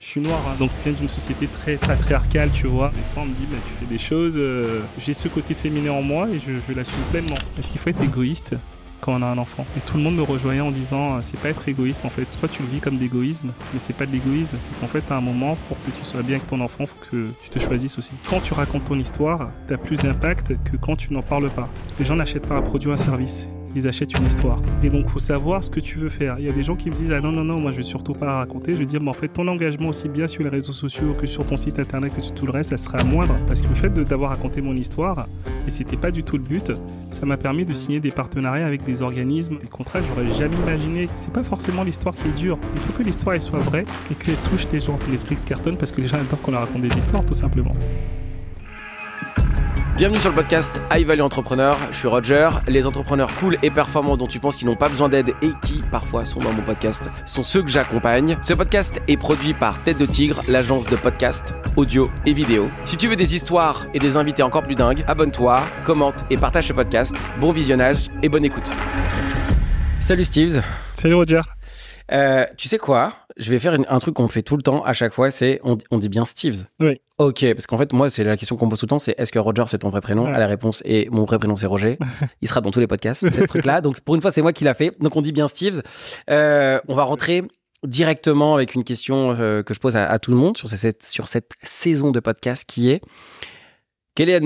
Je suis noir, hein, donc je viens d'une société très patriarcale, tu vois. Des fois, on me dit, tu fais des choses. J'ai ce côté féminin en moi et je l'assume pleinement. Est-ce qu'il faut être égoïste quand on a un enfant? Et tout le monde me rejoignait en disant, c'est pas être égoïste en fait. Toi, tu le vis comme d'égoïsme, mais c'est pas de l'égoïsme. C'est qu'en fait, à un moment, pour que tu sois bien avec ton enfant, faut que tu te choisisses aussi. Quand tu racontes ton histoire, t'as plus d'impact que quand tu n'en parles pas. Les gens n'achètent pas un produit ou un service. Ils achètent une histoire. Et donc, il faut savoir ce que tu veux faire. Il y a des gens qui me disent « Ah non, moi, je vais surtout pas raconter. » Je vais dire « Mais en fait, ton engagement aussi bien sur les réseaux sociaux que sur ton site internet, que sur tout le reste, ça sera moindre. » Parce que le fait d'avoir raconté mon histoire, et c'était pas du tout le but, ça m'a permis de signer des partenariats avec des organismes, des contrats que j'aurais jamais imaginé. C'est pas forcément l'histoire qui est dure. Il faut que l'histoire elle soit vraie et qu'elle touche les gens. Netflix cartonne parce que les gens adorent qu'on leur raconte des histoires, tout simplement. Bienvenue sur le podcast High Value Entrepreneur, je suis Roger. Les entrepreneurs cool et performants dont tu penses qu'ils n'ont pas besoin d'aide et qui parfois sont dans mon podcast sont ceux que j'accompagne. Ce podcast est produit par Tête de Tigre, l'agence de podcast, audio et vidéo. Si tu veux des histoires et des invités encore plus dingues, abonne-toi, commente et partage ce podcast. Bon visionnage et bonne écoute. Salut Steves. Salut Roger. Tu sais quoi? Je vais faire un truc qu'on fait tout le temps à chaque fois, c'est on dit bien Steves. Oui. Ok, parce qu'en fait, moi, c'est la question qu'on me pose tout le temps, c'est est-ce que Roger, c'est ton vrai prénom? Ouais. La réponse est mon vrai prénom, c'est Roger. Il sera dans tous les podcasts, ce truc-là. Donc, pour une fois, c'est moi qui l'a fait. Donc, on dit bien Steves. On va rentrer directement avec une question que je pose à tout le monde sur cette saison de podcast qui est quelle est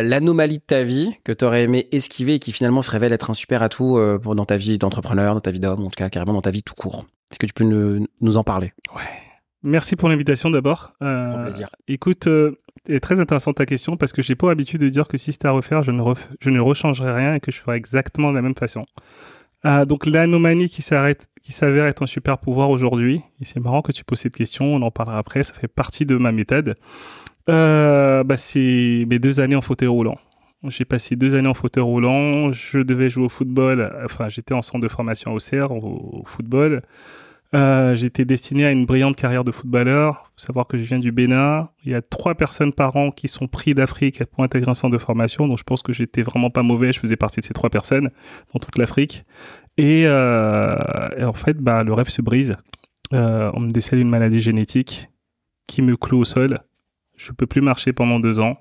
l'anomalie de ta vie que tu aurais aimé esquiver et qui finalement se révèle être un super atout dans ta vie d'entrepreneur, dans ta vie d'homme, en tout cas carrément dans ta vie tout court? Est-ce que tu peux nous en parler? Ouais. Merci pour l'invitation d'abord. Grand plaisir. Écoute, c'est très intéressante ta question parce que j'ai pas l'habitude de dire que si c'était à refaire, je ne rechangerai rien et que je ferai exactement de la même façon. Donc l'anomalie qui s'avère être un super pouvoir aujourd'hui, et c'est marrant que tu poses cette question, on en parlera après, ça fait partie de ma méthode. C'est mes 2 années en fauteuil roulant. J'ai passé 2 années en fauteuil roulant, je devais jouer au football, j'étais en centre de formation à Auxerre au football. J'étais destiné à une brillante carrière de footballeur. Faut savoir que je viens du Bénin. Il y a 3 personnes par an qui sont prises d'Afrique pour intégrer un centre de formation. Donc, je pense que j'étais vraiment pas mauvais. Je faisais partie de ces 3 personnes dans toute l'Afrique. Et en fait, le rêve se brise. On me décèle une maladie génétique qui me cloue au sol. Je peux plus marcher pendant 2 ans.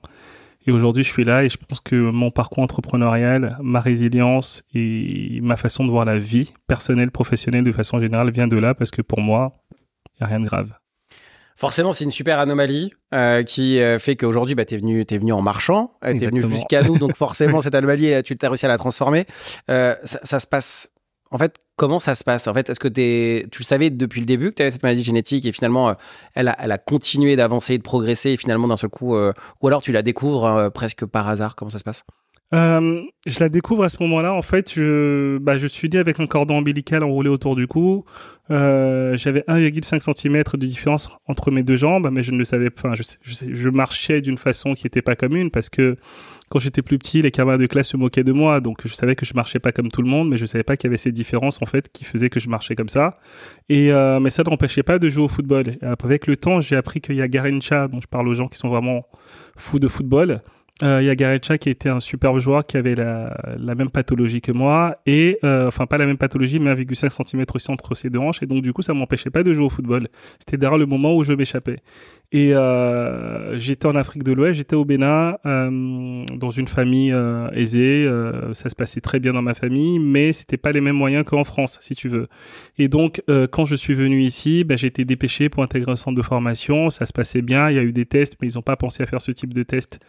Et aujourd'hui, je suis là et je pense que mon parcours entrepreneurial, ma résilience et ma façon de voir la vie personnelle, professionnelle de façon générale vient de là parce que pour moi, il n'y a rien de grave. Forcément, c'est une super anomalie qui fait qu'aujourd'hui, t'es venu en marchant, t'es venu jusqu'à nous, donc forcément, cette anomalie, tu as réussi à la transformer. Ça se passe... En fait, comment ça se passe? En fait, est-ce que tu le savais depuis le début que tu avais cette maladie génétique et finalement, elle a continué d'avancer et de progresser et finalement, d'un seul coup, ou alors tu la découvres presque par hasard? Comment ça se passe? Je la découvre à ce moment-là. En fait, je suis né avec un cordon ombilical enroulé autour du cou. J'avais 1,5 cm de différence entre mes 2 jambes, mais je ne le savais pas. Je marchais d'une façon qui n'était pas commune parce que quand j'étais plus petit, les camarades de classe se moquaient de moi. Donc, je savais que je marchais pas comme tout le monde, mais je savais pas qu'il y avait ces différences, en fait, qui faisaient que je marchais comme ça. Mais ça ne m'empêchait pas de jouer au football. Et avec le temps, j'ai appris qu'il y a Garincha, dont je parle aux gens qui sont vraiment fous de football. Il y a Garincha qui était un superbe joueur qui avait la même pathologie que moi et pas la même pathologie mais 1,5 cm aussi entre ses 2 hanches et donc du coup ça m'empêchait pas de jouer au football. C'était d'ailleurs le moment où je m'échappais. Et j'étais en Afrique de l'Ouest, j'étais au Bénin dans une famille aisée, ça se passait très bien dans ma famille mais c'était pas les mêmes moyens qu'en France si tu veux. Et donc quand je suis venu ici, j'ai été dépêché pour intégrer un centre de formation, ça se passait bien, il y a eu des tests mais ils ont pas pensé à faire ce type de test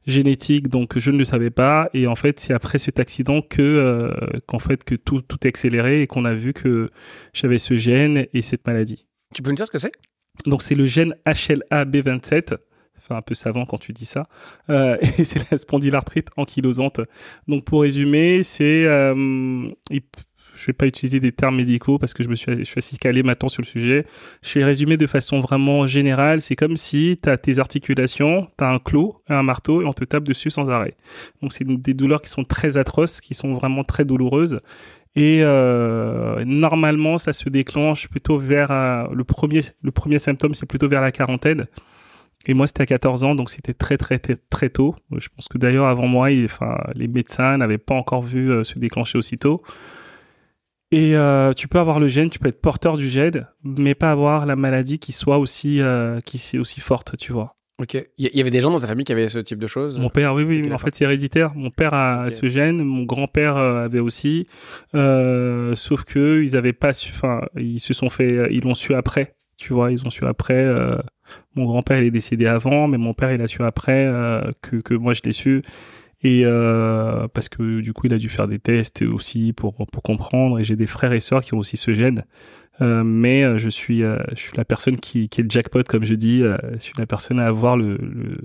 génétique, donc je ne le savais pas. Et en fait, c'est après cet accident que tout est accéléré et qu'on a vu que j'avais ce gène et cette maladie. Tu peux me dire ce que c'est? Donc, c'est le gène HLA-B27. Ça fait un peu savant quand tu dis ça. Et c'est la spondylarthrite ankylosante. Donc, pour résumer, c'est... je vais pas utiliser des termes médicaux parce que je suis assez calé maintenant sur le sujet. Je vais résumer de façon vraiment générale. C'est comme si tu as tes articulations, tu as un clou et un marteau et on te tape dessus sans arrêt. Donc, c'est des douleurs qui sont très atroces, qui sont vraiment très douloureuses. Et normalement, ça se déclenche plutôt vers... le premier symptôme, c'est plutôt vers la quarantaine. Et moi, c'était à 14 ans, donc c'était très, très, très, très tôt. Je pense que d'ailleurs, avant moi, les médecins n'avaient pas encore vu se déclencher aussitôt. Et tu peux avoir le gène, tu peux être porteur du gène, mais pas avoir la maladie qui soit aussi forte, tu vois. Ok. Il y avait des gens dans ta famille qui avaient ce type de choses? Mon père, oui, Ok, en d'accord. fait, c'est héréditaire. Mon père a Ok. ce gène, mon grand-père avait aussi, sauf que ils avaient pas su, enfin, ils l'ont su après, tu vois, ils ont su après. Mon grand-père, il est décédé avant, mais mon père, il a su après que moi, je l'ai su. Et parce que du coup, il a dû faire des tests aussi pour comprendre. Et j'ai des frères et sœurs qui ont aussi ce gène. Mais je suis la personne qui est le jackpot, comme je dis. Je suis la personne à avoir le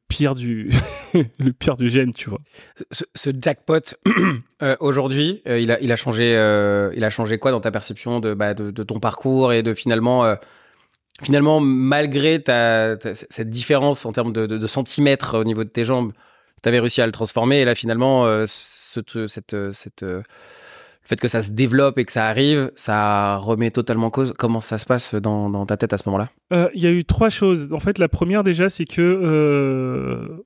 pire du le pire du gène, tu vois. Ce jackpot, aujourd'hui, il a changé quoi dans ta perception de ton parcours et de finalement, malgré cette différence en termes de centimètres au niveau de tes jambes, tu avais réussi à le transformer. Et là, finalement, le fait que ça se développe et que ça arrive, ça remet totalement en cause. Comment ça se passe dans ta tête à ce moment-là? Il y a eu 3 choses. En fait, la première déjà, c'est que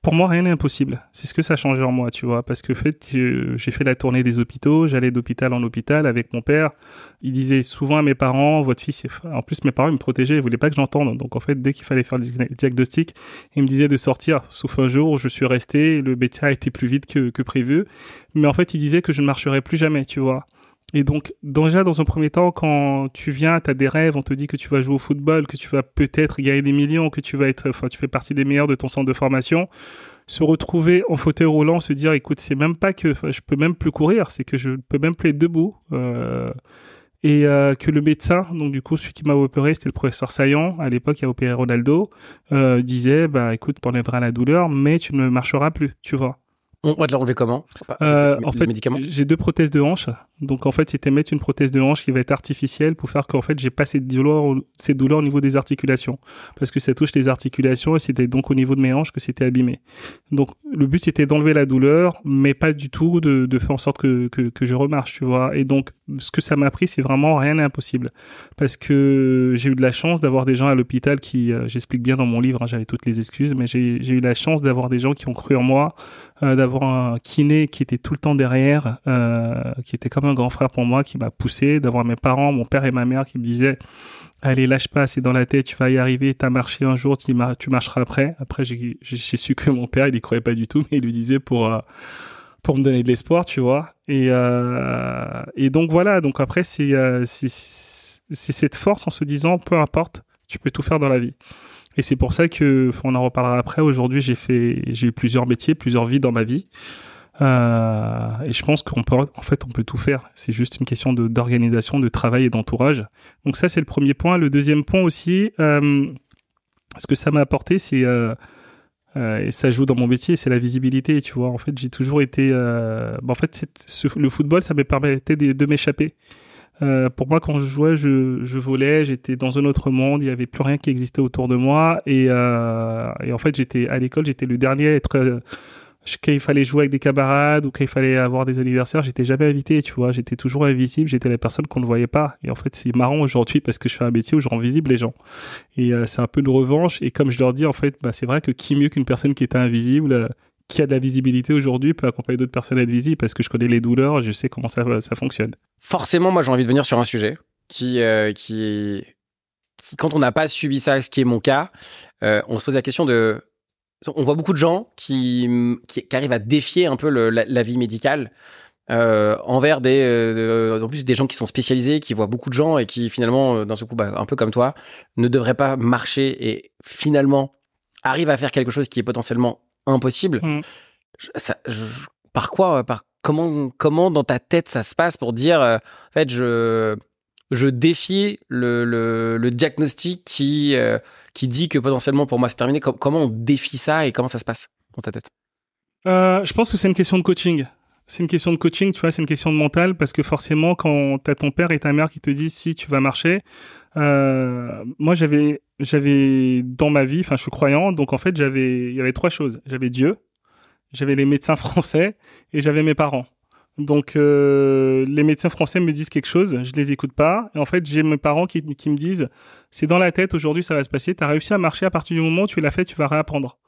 pour moi, rien n'est impossible. C'est ce que ça a changé en moi, tu vois. Parce que, en fait, j'ai fait la tournée des hôpitaux. J'allais d'hôpital en hôpital avec mon père. Il disait souvent à mes parents, votre fils est... En plus, mes parents, ils me protégeaient. Ils voulaient pas que j'entende. Donc, en fait, dès qu'il fallait faire le diagnostic, ils me disaient de sortir. Sauf un jour où je suis resté. Le médecin a été plus vite que prévu. Mais en fait, il disait que je ne marcherais plus jamais, tu vois. Et donc, déjà, dans un premier temps, quand tu viens, tu as des rêves, on te dit que tu vas jouer au football, que tu vas peut-être gagner des millions, que tu fais partie des meilleurs de ton centre de formation. Se retrouver en fauteuil roulant, se dire, écoute, c'est même pas que je peux même plus courir, c'est que je peux même plus être debout. Et que le médecin, donc du coup, celui qui m'a opéré, c'était le professeur Saillant, à l'époque, qui a opéré Ronaldo, disait, bah écoute, t'enlèveras la douleur, mais tu ne marcheras plus, tu vois. On va te l'enlever comment? En Les fait, médicaments? j'ai 2 prothèses de hanche. Donc, en fait, c'était mettre une prothèse de hanche qui va être artificielle pour faire qu'en fait, j'ai pas cette douleur au niveau des articulations. Parce que ça touche les articulations et c'était donc au niveau de mes hanches que c'était abîmé. Donc, le but, c'était d'enlever la douleur, mais pas du tout de faire en sorte que je remarche, tu vois. Et donc, ce que ça m'a pris, c'est vraiment rien n'est impossible. Parce que j'ai eu de la chance d'avoir des gens à l'hôpital qui, j'explique bien dans mon livre, hein, j'avais toutes les excuses, mais j'ai eu la chance d'avoir des gens qui ont cru en moi, d'avoir un kiné qui était tout le temps derrière, qui était comme un grand frère pour moi, qui m'a poussé, d'avoir mes parents, mon père et ma mère qui me disaient allez, lâche pas, c'est dans la tête, tu vas y arriver, t'as marché un jour, tu marcheras après. Après, j'ai su que mon père, il y croyait pas du tout, mais il le disait pour me donner de l'espoir, tu vois. Et donc voilà, donc après, c'est cette force en se disant, peu importe, tu peux tout faire dans la vie. Et c'est pour ça que, on en reparlera après, aujourd'hui, j'ai eu plusieurs métiers, plusieurs vies dans ma vie. Et je pense on peut tout faire. C'est juste une question d'organisation, de travail et d'entourage. Donc ça, c'est le premier point. Le deuxième point aussi, ce que ça m'a apporté, c'est et ça joue dans mon métier, c'est la visibilité. Tu vois, en fait, j'ai toujours été. En fait, le football, ça me permettait de m'échapper. Pour moi, quand je jouais, je volais, j'étais dans un autre monde, il n'y avait plus rien qui existait autour de moi. Et en fait, à l'école, j'étais le dernier à être. Quand il fallait jouer avec des camarades ou quand il fallait avoir des anniversaires, j'étais jamais invité, tu vois. J'étais toujours invisible, j'étais la personne qu'on ne voyait pas. Et en fait, c'est marrant aujourd'hui parce que je fais un métier où je rends visible les gens. Et c'est un peu une revanche. Et comme je leur dis, en fait, c'est vrai que qui mieux qu'une personne qui était invisible, qui a de la visibilité aujourd'hui, peut accompagner d'autres personnes à être visibles parce que je connais les douleurs, je sais comment ça fonctionne. Forcément, moi, j'ai envie de venir sur un sujet qui quand on n'a pas subi ça, ce qui est mon cas, on se pose la question de... On voit beaucoup de gens qui arrivent à défier un peu la vie médicale envers en plus des gens qui sont spécialisés, qui voient beaucoup de gens et qui finalement, d'un seul coup, un peu comme toi, ne devraient pas marcher et finalement arrivent à faire quelque chose qui est potentiellement impossible. Par quoi, comment dans ta tête ça se passe pour dire, en fait, je défie le diagnostic qui dit que potentiellement pour moi c'est terminé. Comment on défie ça et comment ça se passe dans ta tête? Je pense que c'est une question de coaching. C'est une question de coaching, tu vois, c'est une question de mental parce que forcément, quand t'as ton père et ta mère qui te disent si tu vas marcher, moi j'avais dans ma vie, je suis croyant, donc en fait il y avait 3 choses. J'avais Dieu, j'avais les médecins français et j'avais mes parents. Donc les médecins français me disent quelque chose, je les écoute pas. Et en fait, j'ai mes parents qui me disent c'est dans la tête, aujourd'hui ça va se passer. T'as réussi à marcher à partir du moment où tu l'as fait, tu vas réapprendre.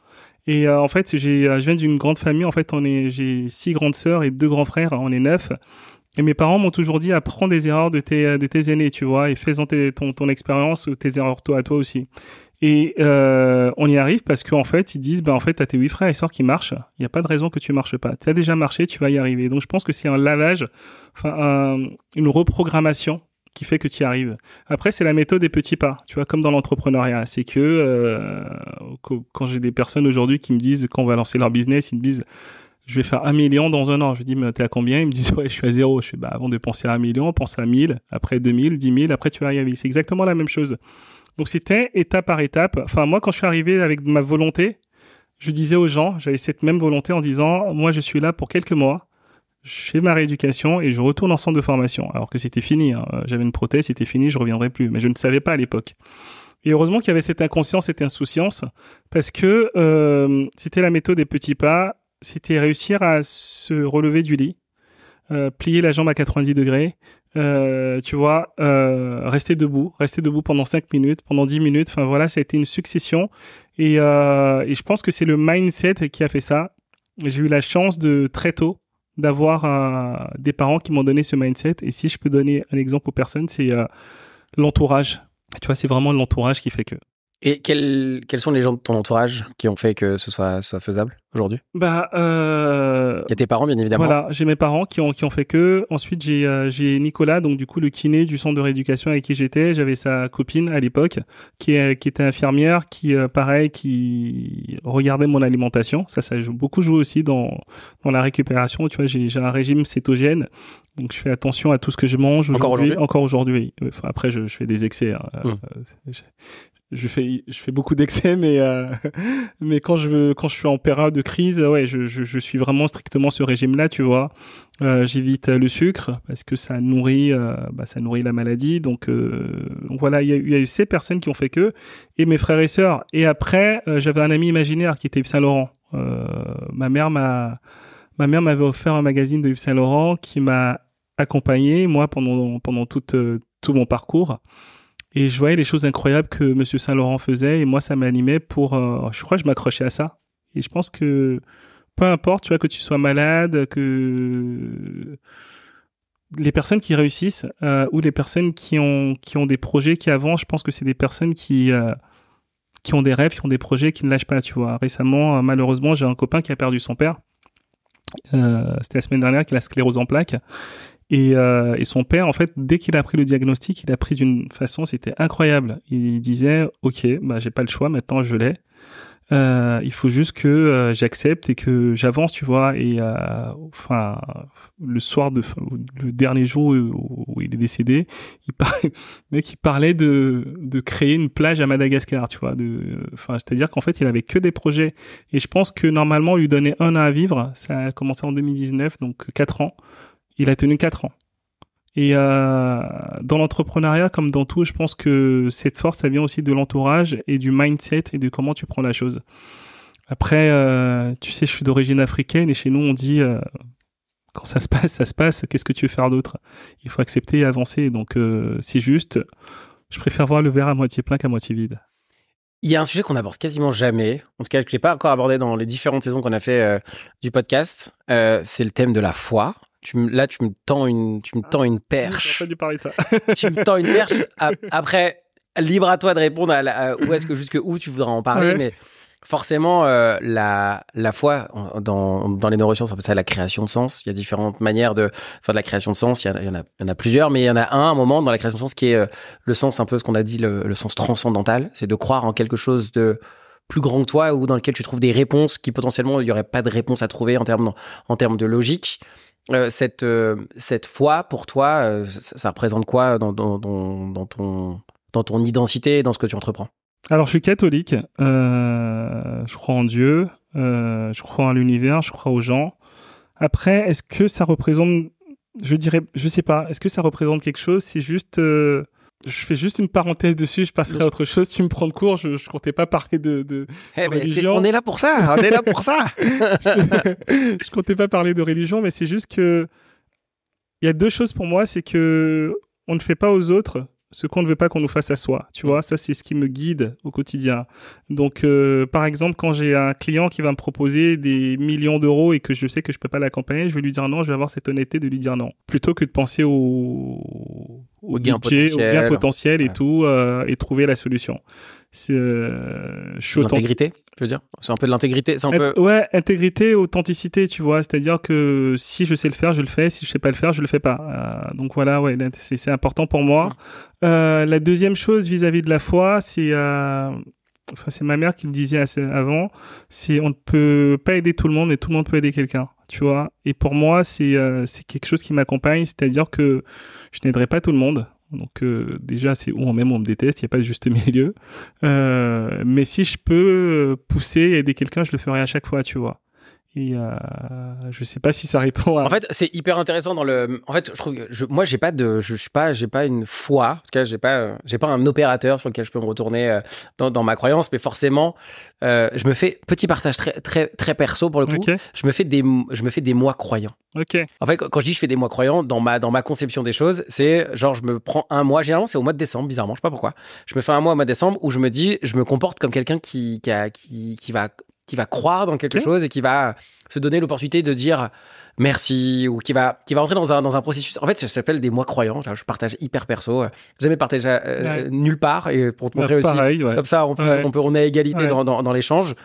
Et en fait, je viens d'une grande famille. En fait, j'ai 6 grandes sœurs et 2 grands frères. On est 9. Et mes parents m'ont toujours dit, apprends des erreurs de tes aînés, tu vois, et fais-en ton expérience ou tes erreurs à toi aussi. Et on y arrive parce qu'en fait, ils disent, en fait, t'as tes 8 frères et sœurs qui marchent. Il n'y a pas de raison que tu marches pas. Tu as déjà marché, tu vas y arriver. Donc, je pense que c'est un lavage, une reprogrammation qui fait que tu y arrives. Après, c'est la méthode des petits pas, tu vois, comme dans l'entrepreneuriat. C'est que quand j'ai des personnes aujourd'hui qui me disent, quand on va lancer leur business, ils me disent, je vais faire 1 million dans un an. Je dis, mais t'es à combien? Ils me disent, ouais, je suis à 0. Je fais, avant de penser à 1 million, pense à 1000, après 2000, 10 000, après tu vas y arriver. C'est exactement la même chose. Donc, c'était étape par étape. Enfin, moi, quand je suis arrivé avec ma volonté, je disais aux gens, j'avais cette même volonté en disant, moi, je suis là pour quelques mois, je fais ma rééducation et je retourne en centre de formation. Alors que c'était fini, hein. J'avais une prothèse, c'était fini, je reviendrai plus. Mais je ne savais pas à l'époque. Et heureusement qu'il y avait cette inconscience, cette insouciance, parce que c'était la méthode des petits pas, c'était réussir à se relever du lit, plier la jambe à 90 degrés, tu vois, rester debout pendant 5 minutes, pendant 10 minutes. Enfin voilà, ça a été une succession. Et je pense que c'est le mindset qui a fait ça. J'ai eu la chance de très tôt d'avoir des parents qui m'ont donné ce mindset. Et si je peux donner un exemple aux personnes, c'est l'entourage. Tu vois, c'est vraiment l'entourage qui fait que. Et quels sont les gens de ton entourage qui ont fait que ce soit faisable aujourd'hui? Il y a tes parents, bien évidemment. Voilà, j'ai mes parents qui ont fait que. Ensuite, j'ai Nicolas, donc du coup le kiné du centre de rééducation avec qui j'étais. J'avais sa copine à l'époque qui était infirmière, qui regardait mon alimentation. Ça a beaucoup joué aussi dans la récupération. Tu vois, j'ai un régime cétogène, donc je fais attention à tout ce que je mange aujourd'hui. Encore aujourd'hui. Enfin, après, je fais des excès. Hein. Je fais beaucoup d'excès, mais quand je suis en période de crise, ouais, je suis vraiment strictement ce régime-là, tu vois. J'évite le sucre parce que ça nourrit la maladie. Donc voilà, il y a eu ces personnes qui ont fait que, et mes frères et sœurs. Et après, j'avais un ami imaginaire qui était Yves Saint Laurent. Ma mère m'avait offert un magazine de Yves Saint Laurent qui m'a accompagné, moi, pendant tout mon parcours. Et je voyais les choses incroyables que Monsieur Saint-Laurent faisait, et moi, ça m'animait je crois que je m'accrochais à ça. Et je pense que, peu importe, tu vois, que tu sois malade, que les personnes qui réussissent, ou les personnes qui ont des projets qui avancent, je pense que c'est des personnes qui ont des rêves, qui ont des projets, qui ne lâchent pas, tu vois. Récemment, malheureusement, j'ai un copain qui a perdu son père. C'était la semaine dernière, qu'il a la sclérose en plaques. Et son père, en fait, dès qu'il a pris le diagnostic, il a pris d'une façon, c'était incroyable. Il disait, ok, j'ai pas le choix, maintenant je l'ai. Il faut juste que j'accepte et que j'avance, tu vois. Et le soir le dernier jour où il est décédé, il parlait de créer une plage à Madagascar, tu vois. C'est-à-dire qu'en fait, il avait que des projets. Et je pense que normalement, lui donner 1 an à vivre, ça a commencé en 2019, donc 4 ans. Il a tenu 4 ans. Et dans l'entrepreneuriat, comme dans tout, je pense que cette force, ça vient aussi de l'entourage et du mindset et de comment tu prends la chose. Après, tu sais, je suis d'origine africaine et chez nous, on dit quand ça se passe, ça se passe. Qu'est-ce que tu veux faire d'autre? Il faut accepter et avancer. Donc, c'est juste, je préfère voir le verre à moitié plein qu'à moitié vide. Il y a un sujet qu'on n'aborde quasiment jamais, en tout cas que je n'ai pas encore abordé dans les différentes saisons qu'on a fait du podcast, c'est le thème de la foi. Tu me tends une perche. J'ai pas dû parler de ça. Tu me tends une perche. Après, libre à toi de répondre où tu voudras en parler, ouais. Mais forcément, la foi dans les neurosciences, on appelle ça la création de sens. Il y a différentes manières de faire de la création de sens. Il y en a plusieurs, mais il y en a un moment dans la création de sens qui est le sens un peu ce qu'on a dit, le sens transcendantal. C'est de croire en quelque chose de plus grand que toi ou dans lequel tu trouves des réponses qui potentiellement il y aurait pas de réponse à trouver en termes de logique. Cette foi pour toi, ça représente quoi dans ton identité, dans ce que tu entreprends? Alors, je suis catholique. Je crois en Dieu. Je crois en l'univers. Je crois aux gens. Après, est-ce que ça représente... Je sais pas. Est-ce que ça représente quelque chose? C'est juste... je fais juste une parenthèse dessus. Je passerai à autre chose. Tu me prends de court. Je comptais pas parler de religion. On est là pour ça. Je comptais pas parler de religion, mais c'est juste que... Il y a 2 choses pour moi. C'est que on ne fait pas aux autres ce qu'on ne veut pas qu'on nous fasse à soi. Tu vois, ça, c'est ce qui me guide au quotidien. Donc, par exemple, quand j'ai un client qui va me proposer des millions d'euros et que je sais que je peux pas l'accompagner, je vais lui dire non, je vais avoir cette honnêteté de lui dire non. Plutôt que de penser au gain budget, au gain potentiel. potentiel et Ouais. tout, et trouver la solution. Je suis authentique. L'intégrité, je veux dire. C'est un peu de l'intégrité. C'est un peu. Ouais, intégrité, authenticité, tu vois. C'est-à-dire que si je sais le faire, je le fais. Si je sais pas le faire, je le fais pas. Donc voilà, ouais, c'est important pour moi. La deuxième chose vis-à-vis de la foi, c'est ma mère qui me disait avant, c'est on ne peut pas aider tout le monde, mais tout le monde peut aider quelqu'un, tu vois. Et pour moi, c'est quelque chose qui m'accompagne, c'est-à-dire que je n'aiderai pas tout le monde. Donc déjà, c'est où on m'aime ou on me déteste, il n'y a pas de juste milieu. Mais si je peux pousser et aider quelqu'un, je le ferai à chaque fois, tu vois. Et je sais pas si ça répond à... En fait, c'est hyper intéressant dans le. En fait, je trouve que moi, j'ai pas une foi. En tout cas, j'ai pas un opérateur sur lequel je peux me retourner dans ma croyance. Mais forcément, je me fais petit partage très très très perso pour le coup. Ok. Je me fais des mois croyants. Ok. En fait, quand je dis je fais des mois croyants, dans ma conception des choses, c'est genre je me prends un mois. Généralement, c'est au mois de décembre, bizarrement, je sais pas pourquoi. Je me fais un mois au mois de décembre où je me dis, je me comporte comme quelqu'un qui va croire dans quelque chose et qui va se donner l'opportunité de dire merci ou qui va entrer dans un processus. En fait, ça s'appelle des mois croyants. Je partage hyper perso. J'ai jamais partagé nulle part et pour te montrer aussi. Pareil, ouais. Comme ça, on est à égalité Ouais. dans l'échange.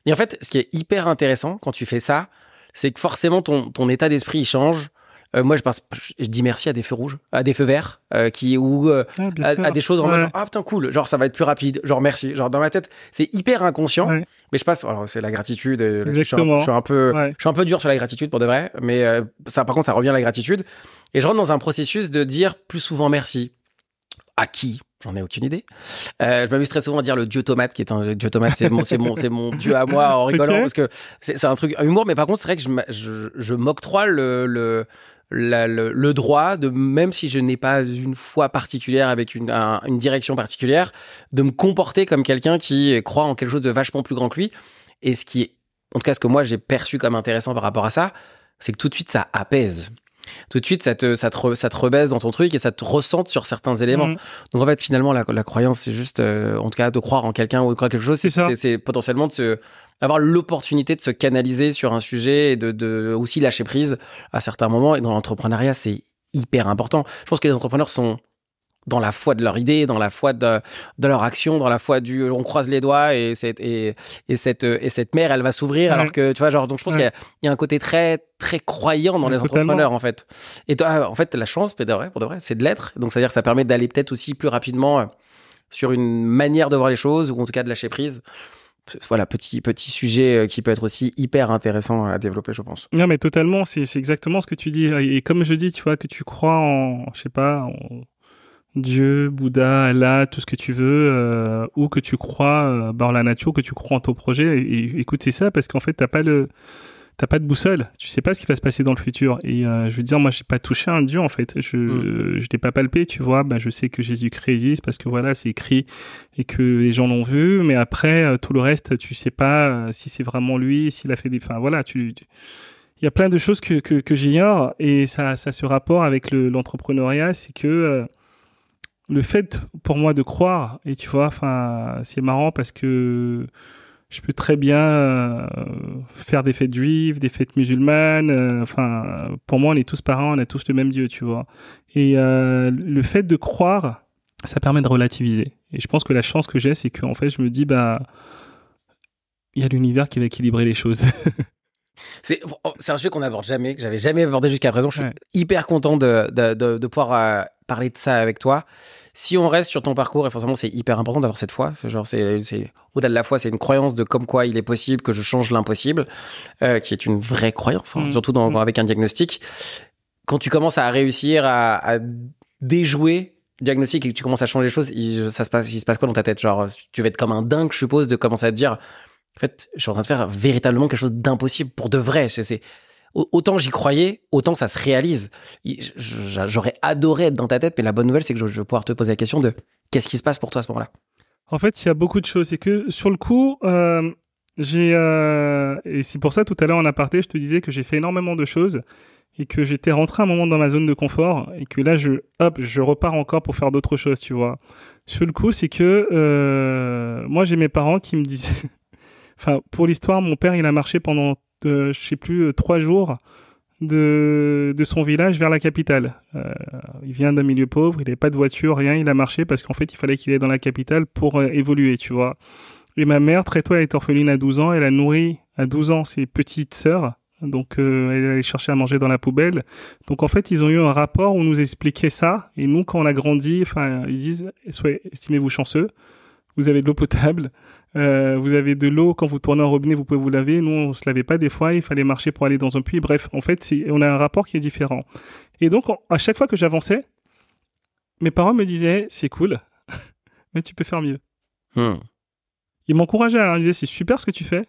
Et en fait, ce qui est hyper intéressant quand tu fais ça, c'est que forcément ton état d'esprit il change. Moi, je dis merci à des feux rouges, à des feux verts, à des choses en mode genre, ah putain cool, genre ça va être plus rapide, genre merci, genre dans ma tête c'est hyper inconscient, mais je passe, alors c'est la gratitude, je suis un peu dur sur la gratitude pour de vrai, mais ça par contre ça revient à la gratitude et je rentre dans un processus de dire plus souvent merci. À qui? J'en ai aucune idée. Je m'amuse très souvent à dire le dieu tomate, qui est un dieu tomate, c'est mon dieu à moi en rigolant parce que c'est un truc humour, mais par contre c'est vrai que je m'octroie le droit de, même si je n'ai pas une foi particulière avec une direction particulière, de me comporter comme quelqu'un qui croit en quelque chose de vachement plus grand que lui. Et ce qui est, en tout cas, ce que moi j'ai perçu comme intéressant par rapport à ça, c'est que tout de suite ça apaise. Tout de suite, ça te rebaisse dans ton truc et ça te ressente sur certains éléments. Donc en fait, finalement, la croyance, c'est juste, en tout cas, de croire en quelqu'un ou de croire quelque chose, c'est potentiellement avoir l'opportunité de se canaliser sur un sujet et de aussi lâcher prise à certains moments. Et dans l'entrepreneuriat, c'est hyper important. Je pense que les entrepreneurs sont dans la foi de leur idée, dans la foi de leur action, dans la foi on croise les doigts et cette mer, elle va s'ouvrir, alors que, tu vois, genre, donc je pense qu'il y a un côté très, très croyant dans les entrepreneurs, en fait. Et toi, en fait, la chance, pour de vrai, c'est de l'être. Donc, c'est-à-dire que ça permet d'aller peut-être aussi plus rapidement sur une manière de voir les choses, ou en tout cas de lâcher prise. Voilà, petit sujet qui peut être aussi hyper intéressant à développer, je pense. Non, mais totalement, c'est exactement ce que tu dis. Et comme je dis, tu vois, que tu crois en, je sais pas, Dieu, Bouddha, Allah, tout ce que tu veux, ou que tu crois en la nature, que tu crois en ton projet. Et écoute, c'est ça, parce qu'en fait, t'as pas de boussole. Tu sais pas ce qui va se passer dans le futur. Et je veux dire, moi, j'ai pas touché un Dieu, en fait. Je l'ai pas palpé, tu vois. Je sais que Jésus-Christ existe parce que voilà, c'est écrit et que les gens l'ont vu. Mais après, tout le reste, tu sais pas si c'est vraiment lui, s'il a fait des... Enfin, voilà, il y a plein de choses que j'ignore. Et ça se rapporte avec l'entrepreneuriat, c'est que... le fait pour moi de croire, et tu vois, enfin, c'est marrant parce que je peux très bien faire des fêtes juives, des fêtes musulmanes, enfin, pour moi, on est tous parents, on a tous le même Dieu, tu vois. Et le fait de croire, ça permet de relativiser. Et je pense que la chance que j'ai, c'est qu'en fait, je me dis, il y a l'univers qui va équilibrer les choses. C'est un sujet qu'on n'aborde jamais, que j'avais jamais abordé jusqu'à présent. Je suis hyper content de pouvoir parler de ça avec toi. Si on reste sur ton parcours, et forcément c'est hyper important d'avoir cette foi, genre c'est au-delà de la foi, c'est une croyance de comme quoi il est possible que je change l'impossible, qui est une vraie croyance, surtout avec un diagnostic. Quand tu commences à réussir à déjouer le diagnostic et que tu commences à changer les choses, il se passe quoi dans ta tête? Genre, tu vas être comme un dingue, je suppose, de commencer à te dire, en fait, je suis en train de faire véritablement quelque chose d'impossible pour de vrai. Autant j'y croyais, autant ça se réalise. J'aurais adoré être dans ta tête, mais la bonne nouvelle, c'est que je vais pouvoir te poser la question de qu'est-ce qui se passe pour toi à ce moment-là? En fait, il y a beaucoup de choses. C'est que sur le coup, et c'est pour ça, tout à l'heure en aparté, je te disais que j'ai fait énormément de choses et que j'étais rentré un moment dans ma zone de confort et que là, je repars encore pour faire d'autres choses, tu vois. Sur le coup, c'est que moi, j'ai mes parents qui me disaient... Enfin, pour l'histoire, mon père, il a marché pendant, je sais plus, 3 jours de son village vers la capitale. Il vient d'un milieu pauvre, il n'avait pas de voiture, rien, il a marché parce qu'en fait, il fallait qu'il aille dans la capitale pour évoluer, tu vois. Et ma mère, très tôt, elle est orpheline à 12 ans, elle a nourri à 12 ans ses petites sœurs, donc elle allait chercher à manger dans la poubelle. Donc en fait, ils ont eu un rapport où on nous expliquait ça, et nous, quand on a grandi, enfin, ils disent, estimez-vous chanceux, vous avez de l'eau potable, vous avez de l'eau, quand vous tournez en robinet, vous pouvez vous laver. Nous, on se lavait pas des fois, il fallait marcher pour aller dans un puits. Bref, en fait, on a un rapport qui est différent. Et donc, à chaque fois que j'avançais, mes parents me disaient, c'est cool, mais tu peux faire mieux. Ils m'encourageaient, ils disaient, c'est super ce que tu fais,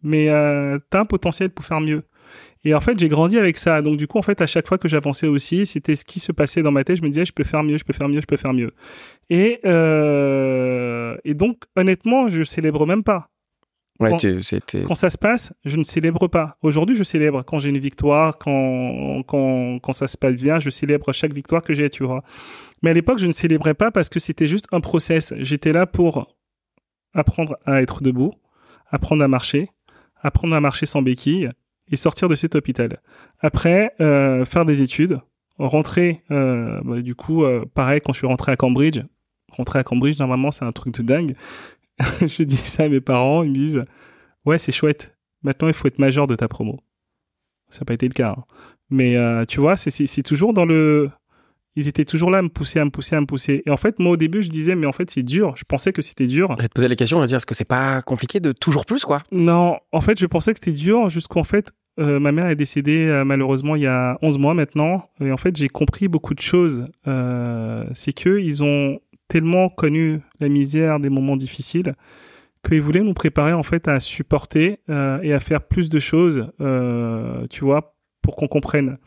mais t'as un potentiel pour faire mieux. Et en fait, j'ai grandi avec ça. Donc, du coup, en fait, à chaque fois que j'avançais aussi, c'était ce qui se passait dans ma tête. Je me disais, je peux faire mieux, je peux faire mieux, je peux faire mieux. Et donc, honnêtement, je célèbre même pas. Ouais, quand ça se passe, je ne célèbre pas. Aujourd'hui, je célèbre quand j'ai une victoire, quand ça se passe bien, je célèbre chaque victoire que j'ai, tu vois. Mais à l'époque, je ne célébrais pas parce que c'était juste un process. J'étais là pour apprendre à être debout, apprendre à marcher sans béquille, et sortir de cet hôpital. Après, faire des études, rentrer, du coup, pareil, quand je suis rentré à Cambridge, normalement, c'est un truc de dingue. Je dis ça à mes parents, ils me disent, ouais, c'est chouette, maintenant, il faut être major de ta promo. Ça n'a pas été le cas. Hein. Mais tu vois, c'est toujours dans le... Ils étaient toujours là à me pousser. Et en fait, moi, au début, je disais, mais en fait, c'est dur. Je pensais que c'était dur. Je vais te poser la question, je veux dire, est-ce que c'est pas compliqué de toujours plus, quoi? Non, en fait, je pensais que c'était dur jusqu'en fait, ma mère est décédée malheureusement il y a 11 mois maintenant. Et en fait, j'ai compris beaucoup de choses. C'est qu'ils ont tellement connu la misère des moments difficiles qu'ils voulaient nous préparer en fait à supporter et à faire plus de choses, tu vois, pour qu'on comprenne.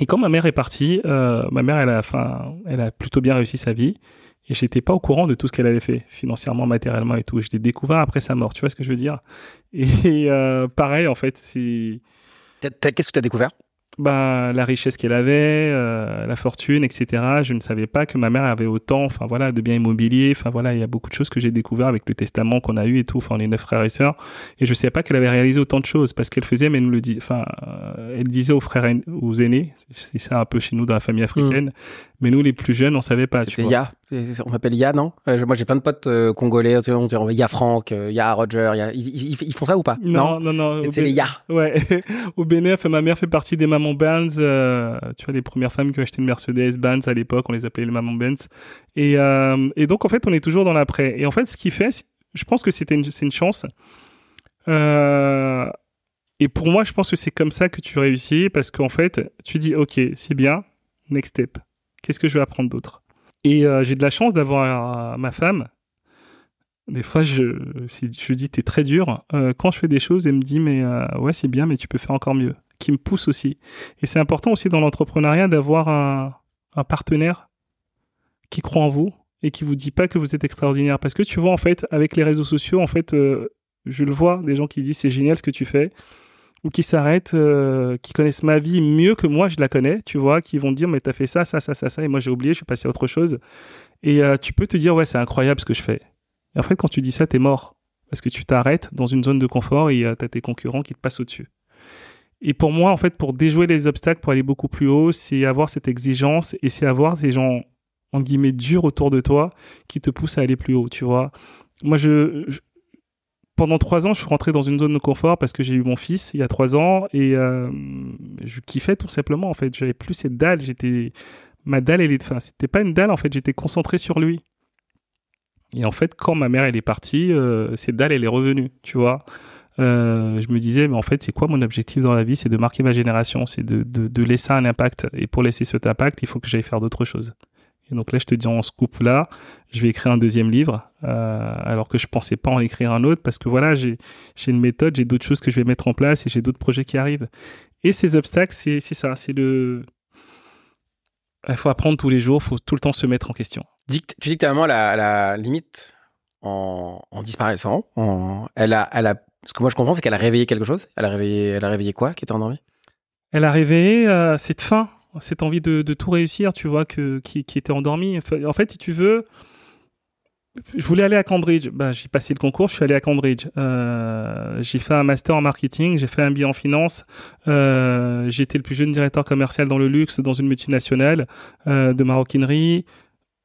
Et quand ma mère est partie, ma mère, elle a plutôt bien réussi sa vie. Et j'étais pas au courant de tout ce qu'elle avait fait, financièrement, matériellement et tout. Je l'ai découvert après sa mort, tu vois ce que je veux dire? Et pareil, en fait, c'est... Qu'est-ce que tu as découvert? La richesse qu'elle avait, la fortune, etc. Je ne savais pas que ma mère avait autant, enfin voilà, de biens immobiliers. Enfin voilà, il y a beaucoup de choses que j'ai découvert avec le testament qu'on a eu et tout. Enfin, on est 9 frères et sœurs, et je ne savais pas qu'elle avait réalisé autant de choses parce qu'elle faisait, mais elle nous le dit. Enfin, elle disait aux frères, aux aînés. C'est ça un peu chez nous dans la famille africaine. Mais nous, les plus jeunes, on savait pas. C'était Ya. On appelle Ya, non? Moi, j'ai plein de potes congolais. On dit Ya Franck, Ya Roger. Ils font ça ou pas? Non. C'est les Ya. Ouais. Au Bénin, ma mère fait partie des mamans Benz. Tu vois, les premières femmes qui ont acheté une Mercedes Benz à l'époque, on les appelait les mamans Benz. Et donc, en fait, on est toujours dans l'après. Et en fait, ce qui fait, je pense que c'est une chance. Et pour moi, je pense que c'est comme ça que tu réussis parce qu'en fait, tu dis, OK, c'est bien, next step. Qu'est-ce que je vais apprendre d'autre? Et j'ai de la chance d'avoir ma femme. Des fois, je dis, t'es très dur. Quand je fais des choses, elle me dit, mais ouais, c'est bien, mais tu peux faire encore mieux. Qui me pousse aussi. Et c'est important aussi dans l'entrepreneuriat d'avoir un partenaire qui croit en vous et qui vous dit pas que vous êtes extraordinaire. Parce que tu vois, en fait, avec les réseaux sociaux, en fait, je le vois, des gens qui disent, c'est génial ce que tu fais. Ou qui s'arrêtent, qui connaissent ma vie mieux que moi, je la connais, tu vois, qui vont dire, mais t'as fait ça, et moi j'ai oublié, je suis passé à autre chose. Et tu peux te dire, ouais, c'est incroyable ce que je fais. Et en fait, quand tu dis ça, t'es mort. Parce que tu t'arrêtes dans une zone de confort et t'as tes concurrents qui te passent au-dessus. Et pour moi, en fait, pour déjouer les obstacles, pour aller beaucoup plus haut, c'est avoir cette exigence et c'est avoir des gens, entre guillemets, durs autour de toi qui te poussent à aller plus haut, tu vois. Moi, pendant 3 ans, je suis rentré dans une zone de confort parce que j'ai eu mon fils il y a 3 ans et je kiffais tout simplement. En fait, j'avais plus cette dalle. Ma dalle, c'était pas une dalle. En fait, j'étais concentré sur lui. Et en fait, quand ma mère elle est partie, cette dalle elle est revenue. Tu vois, je me disais, mais en fait, c'est quoi mon objectif dans la vie? C'est de marquer ma génération, c'est de laisser un impact. Et pour laisser cet impact, il faut que j'aille faire d'autres choses. Et donc là, je te dis en scoop là, je vais écrire un 2e livre, alors que je pensais pas en écrire un autre parce que voilà, j'ai une méthode, j'ai d'autres choses que je vais mettre en place et j'ai d'autres projets qui arrivent. Et ces obstacles, c'est ça, il faut apprendre tous les jours, il faut tout le temps se mettre en question. Tu dis que t'es vraiment à la limite en disparaissant. Ce que moi je comprends, c'est qu'elle a réveillé quelque chose. Elle a réveillé quoi qui était endormi? Elle a réveillé cette faim, cette envie de tout réussir, tu vois, qui était endormie. En fait, si tu veux, je voulais aller à Cambridge. Ben, j'ai passé le concours, je suis allé à Cambridge. J'ai fait un master en marketing, j'ai fait un MBA en finance. J'ai été le plus jeune directeur commercial dans le luxe, dans une multinationale de maroquinerie.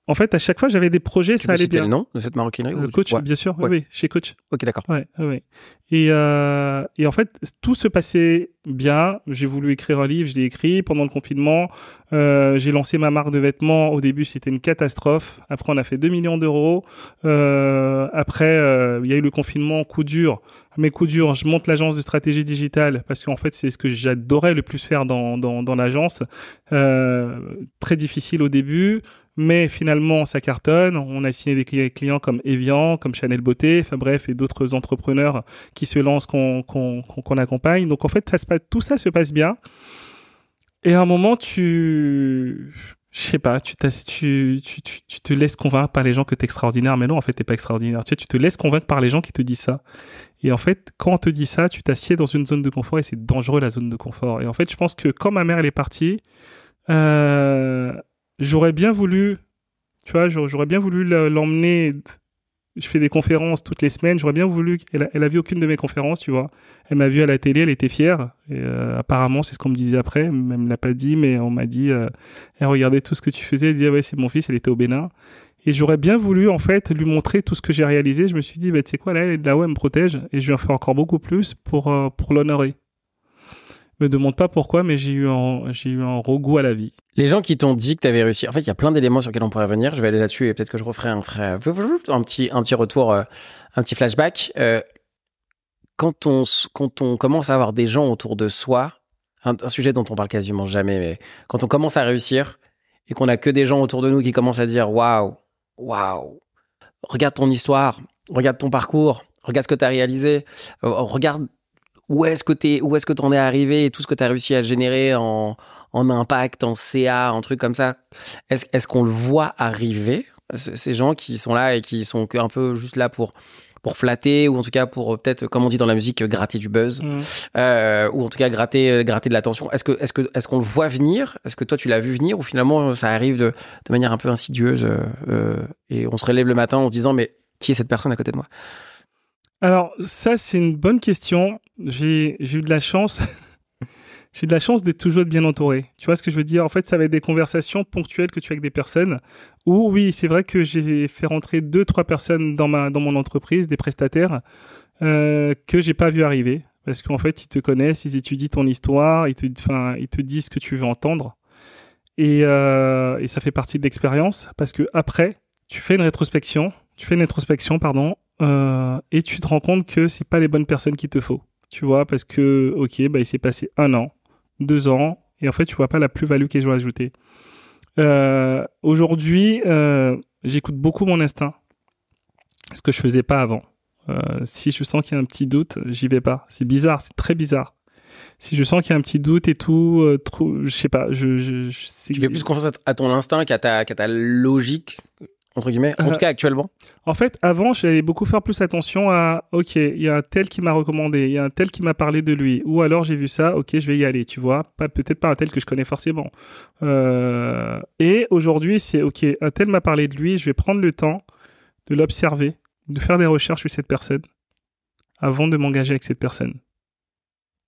En fait, à chaque fois, j'avais des projets, ça allait bien. Tu peux citer le nom de cette maroquinerie Coach, bien sûr, oui, chez Coach. Ok, d'accord. Ouais. Et en fait, tout se passait bien. J'ai voulu écrire un livre, je l'ai écrit pendant le confinement. J'ai lancé ma marque de vêtements. Au début, c'était une catastrophe. Après, on a fait 2 millions d'euros. Après, il y a eu le confinement, coup dur. Mais coup dur, je monte l'agence de stratégie digitale parce qu'en fait, c'est ce que j'adorais le plus faire dans l'agence. Très difficile au début. Mais finalement, ça cartonne. On a signé des clients comme Evian, comme Chanel Beauté, enfin bref, et d'autres entrepreneurs qui se lancent, qu'on accompagne. Donc en fait, tout ça se passe bien. Et à un moment, je sais pas, tu te laisses convaincre par les gens que t'es extraordinaire. Mais non, en fait, t'es pas extraordinaire. Tu te laisses convaincre par les gens qui te disent ça. Et en fait, quand on te dit ça, tu t'assieds dans une zone de confort et c'est dangereux, la zone de confort. Et en fait, je pense que quand ma mère, elle est partie, j'aurais bien voulu, tu vois, j'aurais bien voulu l'emmener. Je fais des conférences toutes les semaines. J'aurais bien voulu. Elle a vu aucune de mes conférences, tu vois. Elle m'a vu à la télé, elle était fière. Et apparemment, c'est ce qu'on me disait après. Elle me l'a pas dit, mais on m'a dit. Elle regardait tout ce que tu faisais. Elle disait ouais, c'est mon fils. Elle était au Bénin. Et j'aurais bien voulu en fait lui montrer tout ce que j'ai réalisé. Je me suis dit, bah, tu sais quoi, là, elle est de là-haut, elle me protège, et je vais en faire encore beaucoup plus pour l'honorer. Me demande pas pourquoi, mais j'ai eu un regoût à la vie. Les gens qui t'ont dit que tu avais réussi, en fait, il y a plein d'éléments sur lesquels on pourrait revenir. Je vais aller là-dessus et peut-être que je referai un petit retour, un petit flashback. Quand on commence à avoir des gens autour de soi, un sujet dont on parle quasiment jamais, mais quand on commence à réussir et qu'on a que des gens autour de nous qui commencent à dire waouh, regarde ton histoire, regarde ton parcours, regarde ce que tu as réalisé, regarde où est-ce que t'en es arrivé et tout ce que tu as réussi à générer en impact, en CA, en trucs comme ça. Est-ce qu'on le voit arriver, ces gens qui sont là et qui sont un peu juste là pour flatter, ou en tout cas pour peut-être, comme on dit dans la musique, gratter du buzz, ou en tout cas gratter de l'attention. Est-ce qu'on le voit venir? Est-ce que toi tu l'as vu venir, ou finalement ça arrive de manière un peu insidieuse, et on se relève le matin en se disant mais qui est cette personne à côté de moi? Alors ça, c'est une bonne question. J'ai eu de la chance. J'ai de la chance d'être toujours bien entouré. Tu vois ce que je veux dire? En fait, ça va être des conversations ponctuelles que tu as avec des personnes où, oui, c'est vrai que j'ai fait rentrer 2-3 personnes dans mon entreprise, des prestataires, que j'ai pas vu arriver. Parce qu'en fait, ils te connaissent, ils étudient ton histoire, ils te disent ce que tu veux entendre. Et ça fait partie de l'expérience. Parce que après, tu fais une introspection, et tu te rends compte que c'est pas les bonnes personnes qu'il te faut. Tu vois, parce que, ok, bah, il s'est passé 1 an, 2 ans, et en fait, tu vois pas la plus-value qu'ils ont ajoutée. Aujourd'hui, j'écoute beaucoup mon instinct, ce que je faisais pas avant. Si je sens qu'il y a un petit doute, j'y vais pas. C'est bizarre, c'est très bizarre. Si je sens qu'il y a un petit doute et tout, je sais pas. Tu fais plus confiance à ton instinct qu'à ta logique, entre guillemets, en tout cas actuellement? En fait, avant, j'allais beaucoup faire plus attention à, ok, il y a un tel qui m'a recommandé, il y a un tel qui m'a parlé de lui, ou alors j'ai vu ça, ok, je vais y aller, tu vois, peut-être pas un tel que je connais forcément. Et aujourd'hui, c'est, ok, un tel m'a parlé de lui, je vais prendre le temps de l'observer, de faire des recherches sur cette personne, avant de m'engager avec cette personne.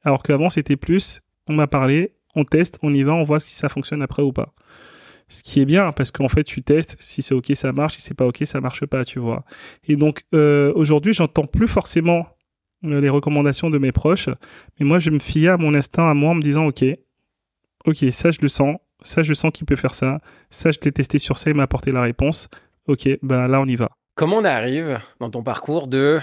Alors qu'avant, c'était plus, on m'a parlé, on teste, on y va, on voit si ça fonctionne après ou pas. Ce qui est bien, parce qu'en fait, tu testes, si c'est OK, ça marche, si c'est pas OK, ça marche pas, tu vois. Et donc, aujourd'hui, j'entends plus forcément les recommandations de mes proches, mais moi, je me fiais à mon instinct, à moi, en me disant, OK, ça, je le sens qu'il peut faire ça, ça, je l'ai testé sur ça, il m'a apporté la réponse, OK, ben là, on y va. Comment on arrive dans ton parcours de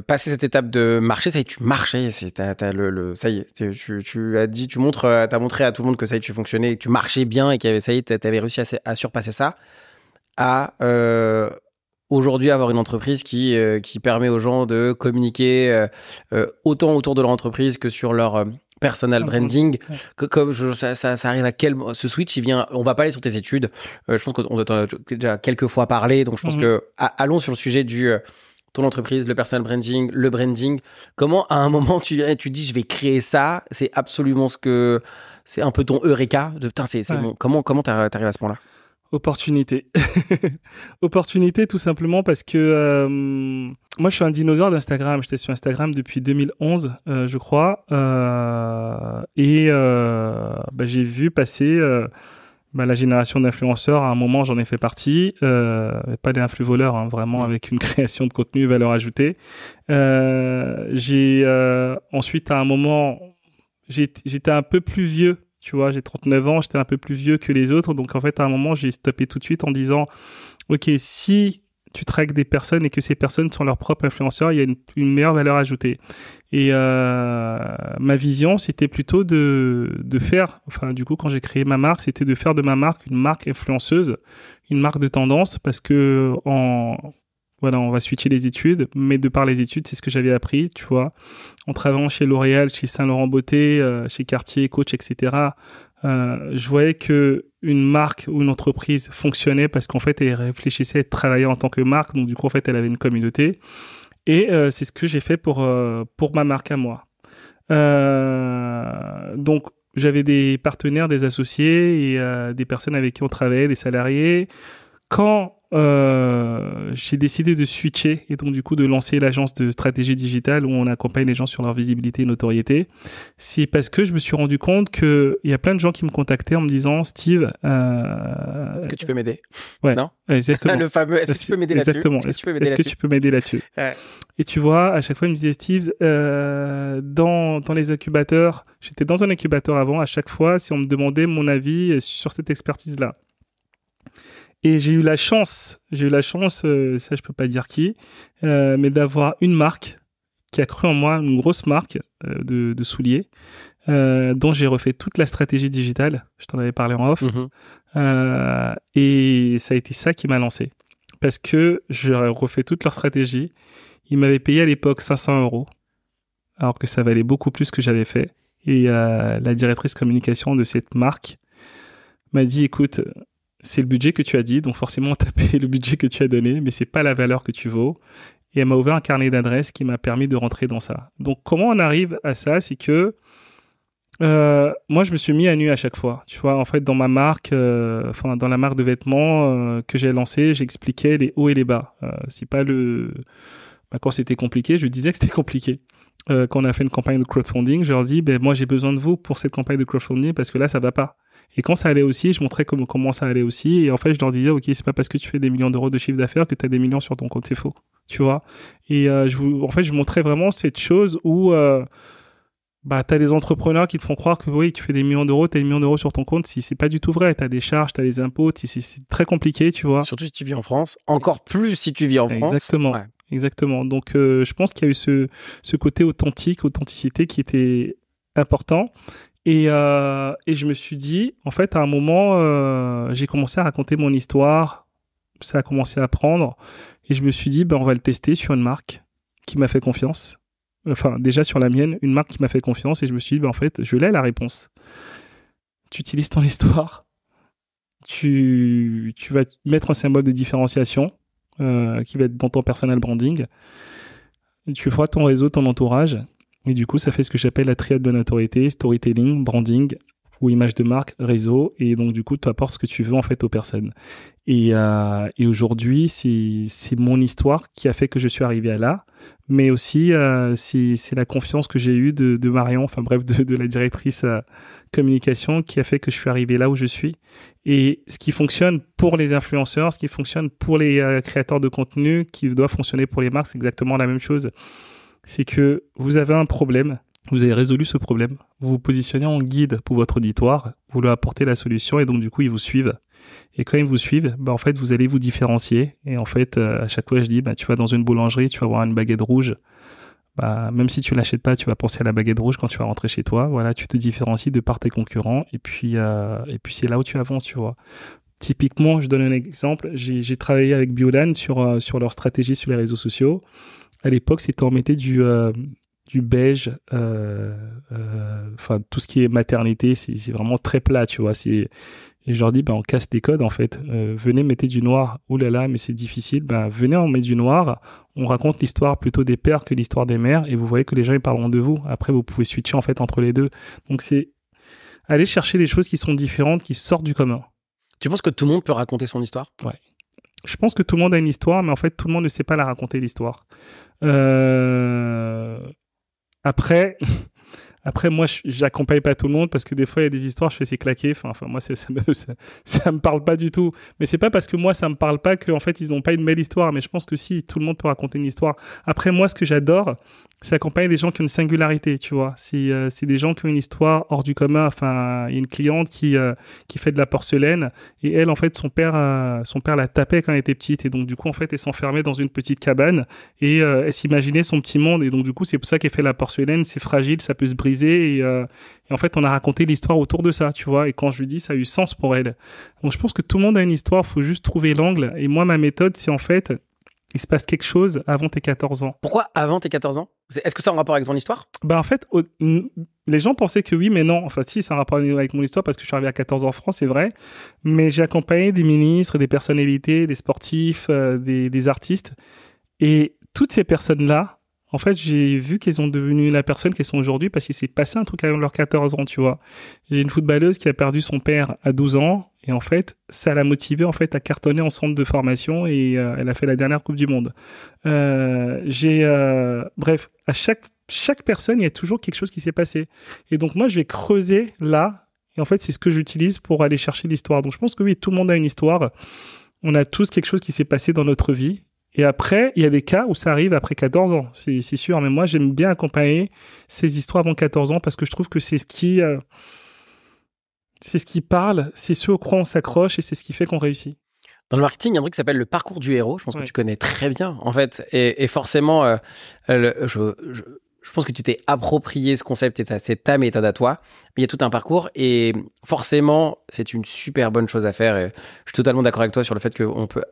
passer cette étape de marcher? Ça y est, tu marchais, ça y est, tu as dit, t'as montré à tout le monde que ça y est, tu fonctionnais, que tu marchais bien et ça y est, t'avais réussi à surpasser ça, à aujourd'hui avoir une entreprise qui permet aux gens de communiquer autant autour de leur entreprise que sur leur personal branding. Ça arrive à ce switch, il vient, on va pas aller sur tes études, je pense qu'on doit déjà quelques fois parler, donc je pense que allons sur le sujet du ton entreprise, le personal branding, le branding. Comment à un moment tu dis je vais créer ça, c'est absolument ce C'est un peu ton eureka de putain, c'est Ouais. bon. Comment t'arrives à ce point-là? Opportunité. Opportunité, tout simplement parce que moi, je suis un dinosaure d'Instagram. J'étais sur Instagram depuis 2011, je crois. J'ai vu passer la génération d'influenceurs. À un moment, j'en ai fait partie. Pas des influvoleurs, hein, vraiment avec une création de contenu, valeur ajoutée. Ensuite, à un moment, j'étais un peu plus vieux. Tu vois, j'ai 39 ans, j'étais un peu plus vieux que les autres. Donc, en fait, à un moment, j'ai stoppé tout de suite en disant, OK, si tu traques des personnes et que ces personnes sont leurs propres influenceurs, il y a une meilleure valeur ajoutée. Et ma vision, c'était plutôt de faire, enfin, du coup, quand j'ai créé ma marque, c'était de faire de ma marque une marque influenceuse, une marque de tendance, parce que voilà, on va switcher les études, mais de par les études, c'est ce que j'avais appris, tu vois. En travaillant chez L'Oréal, chez Saint-Laurent Beauté, chez Cartier, Coach, etc., je voyais que une marque ou une entreprise fonctionnait parce qu'en fait, elle réfléchissait, elle travaillait en tant que marque. Donc, du coup, en fait, elle avait une communauté. Et c'est ce que j'ai fait pour ma marque à moi. Donc, j'avais des partenaires, des associés et des personnes avec qui on travaillait, des salariés. Quand j'ai décidé de switcher et donc du coup de lancer l'agence de stratégie digitale où on accompagne les gens sur leur visibilité et notoriété, c'est parce que je me suis rendu compte qu'il y a plein de gens qui me contactaient en me disant Steve, est-ce que tu peux m'aider? Ouais, non, exactement. Le fameux est-ce que tu peux m'aider là-dessus? Exactement. Est-ce que tu peux m'aider là-dessus? Ouais. Et tu vois, à chaque fois, il me disait Steve, dans les incubateurs, j'étais dans un incubateur avant, à chaque fois, si on me demandait mon avis sur cette expertise-là. Et j'ai eu la chance, ça je peux pas dire qui, mais d'avoir une marque qui a cru en moi, une grosse marque de souliers, dont j'ai refait toute la stratégie digitale. Je t'en avais parlé en off. Et ça a été ça qui m'a lancé. Parce que j'ai refait toute leur stratégie. Ils m'avaient payé à l'époque 500 €, alors que ça valait beaucoup plus que j'avais fait. Et la directrice communication de cette marque m'a dit, écoute, c'est le budget que tu as dit, donc forcément, tu as payé le budget que tu as donné, mais c'est pas la valeur que tu vaux. Et elle m'a ouvert un carnet d'adresses qui m'a permis de rentrer dans ça. Donc, comment on arrive à ça? C'est que moi, je me suis mis à nu à chaque fois. Tu vois, en fait, dans ma marque, dans la marque de vêtements que j'ai lancée, j'expliquais les hauts et les bas. C'est pas quand c'était compliqué, je disais que c'était compliqué. Quand on a fait une campagne de crowdfunding, je leur dis, moi, j'ai besoin de vous pour cette campagne de crowdfunding parce que là, ça va pas. Et quand ça allait aussi, je montrais comment ça allait aussi. Et en fait, je leur disais, OK, c'est pas parce que tu fais des millions d'euros de chiffre d'affaires que tu as des millions sur ton compte, c'est faux. Tu vois? Et je montrais vraiment cette chose où tu as des entrepreneurs qui te font croire que oui, tu fais des millions d'euros, tu as des millions d'euros sur ton compte. Si c'est pas du tout vrai, tu as des charges, tu as des impôts, c'est très compliqué, tu vois. Surtout si tu vis en France, encore plus si tu vis en France. Exactement. Ouais. Exactement. Donc, je pense qu'il y a eu ce côté authenticité qui était important. Et je me suis dit, en fait, à un moment, j'ai commencé à raconter mon histoire. Ça a commencé à prendre. Et je me suis dit, on va le tester sur une marque qui m'a fait confiance. Enfin, déjà sur la mienne, une marque qui m'a fait confiance. Et je me suis dit, en fait, je l'ai la réponse. Tu utilises ton histoire. Tu vas mettre un symbole de différenciation qui va être dans ton personal branding. Tu feras ton réseau, ton entourage. Et du coup, ça fait ce que j'appelle la triade de notoriété, storytelling, branding ou image de marque, réseau. Et donc, du coup, tu apportes ce que tu veux en fait aux personnes. Et aujourd'hui, c'est mon histoire qui a fait que je suis arrivé à là. Mais aussi, c'est la confiance que j'ai eue de Marion, enfin bref, de la directrice communication qui a fait que je suis arrivé là où je suis. Et ce qui fonctionne pour les influenceurs, ce qui fonctionne pour les créateurs de contenu, qui doit fonctionner pour les marques, c'est exactement la même chose. C'est que vous avez un problème, vous avez résolu ce problème, vous vous positionnez en guide pour votre auditoire, vous leur apportez la solution et donc du coup ils vous suivent. Et quand ils vous suivent, en fait vous allez vous différencier. Et en fait à chaque fois je dis, tu vas dans une boulangerie, tu vas avoir une baguette rouge. Même si tu l'achètes pas, tu vas penser à la baguette rouge quand tu vas rentrer chez toi. Voilà, tu te différencies de par tes concurrents et puis c'est là où tu avances, tu vois. Typiquement, je donne un exemple, j'ai travaillé avec Biolan sur leur stratégie sur les réseaux sociaux. À l'époque, c'était on mettait du beige, tout ce qui est maternité, c'est vraiment très plat, tu vois. Et je leur dis, on casse les codes, en fait. Venez, mettez du noir. Ouh là là, mais c'est difficile. Venez, on met du noir. On raconte l'histoire plutôt des pères que l'histoire des mères. Et vous voyez que les gens, ils parleront de vous. Après, vous pouvez switcher, en fait, entre les deux. Donc, c'est aller chercher des choses qui sont différentes, qui sortent du commun. Tu penses que tout le monde peut raconter son histoire? Ouais. Je pense que tout le monde a une histoire, mais en fait, tout le monde ne sait pas la raconter, l'histoire. Après, moi, j'accompagne pas tout le monde parce que des fois, il y a des histoires, je fais c'est claquer. Enfin, moi, ça me parle pas du tout. Mais c'est pas parce que moi, ça me parle pas qu'en fait, ils n'ont pas une belle histoire. Mais je pense que si, tout le monde peut raconter une histoire. Après, moi, ce que j'adore, c'est accompagner des gens qui ont une singularité, tu vois. C'est des gens qui ont une histoire hors du commun. Enfin, il y a une cliente qui fait de la porcelaine et elle, en fait, son père la tapait quand elle était petite et donc du coup, en fait, elle s'enfermait dans une petite cabane et elle s'imaginait son petit monde et donc du coup, c'est pour ça qu'elle fait la porcelaine. C'est fragile, ça peut se briser et en fait, on a raconté l'histoire autour de ça, tu vois. Et quand je lui dis, ça a eu sens pour elle. Donc, je pense que tout le monde a une histoire. Faut juste trouver l'angle. Et moi, ma méthode, c'est en fait, il se passe quelque chose avant tes 14 ans. Pourquoi avant tes 14 ans? Est-ce que ça a un rapport avec ton histoire? En fait, les gens pensaient que oui, mais non. Enfin, si, ça a un rapport avec mon histoire parce que je suis arrivé à 14 ans en France, c'est vrai. Mais j'ai accompagné des ministres, des personnalités, des sportifs, des artistes. Et toutes ces personnes-là, en fait, j'ai vu qu'elles sont devenues la personne qu'elles sont aujourd'hui parce qu'il s'est passé un truc à leurs 14 ans, tu vois. J'ai une footballeuse qui a perdu son père à 12 ans et en fait, ça l'a motivée en fait à cartonner en centre de formation et elle a fait la dernière Coupe du Monde. Bref, à chaque personne, il y a toujours quelque chose qui s'est passé. Et donc moi, je vais creuser là et en fait, c'est ce que j'utilise pour aller chercher l'histoire. Donc je pense que oui, tout le monde a une histoire. On a tous quelque chose qui s'est passé dans notre vie. Et après, il y a des cas où ça arrive après 14 ans, c'est sûr. Mais moi, j'aime bien accompagner ces histoires avant 14 ans parce que je trouve que c'est ce qui parle, c'est ce au quoi on s'accroche et c'est ce qui fait qu'on réussit. Dans le marketing, il y a un truc qui s'appelle le parcours du héros. Je pense que tu connais très bien, en fait. Et forcément, je pense que tu t'es approprié ce concept et c'est ta méthode à toi. Mais il y a tout un parcours et forcément, c'est une super bonne chose à faire. Et je suis totalement d'accord avec toi sur le fait que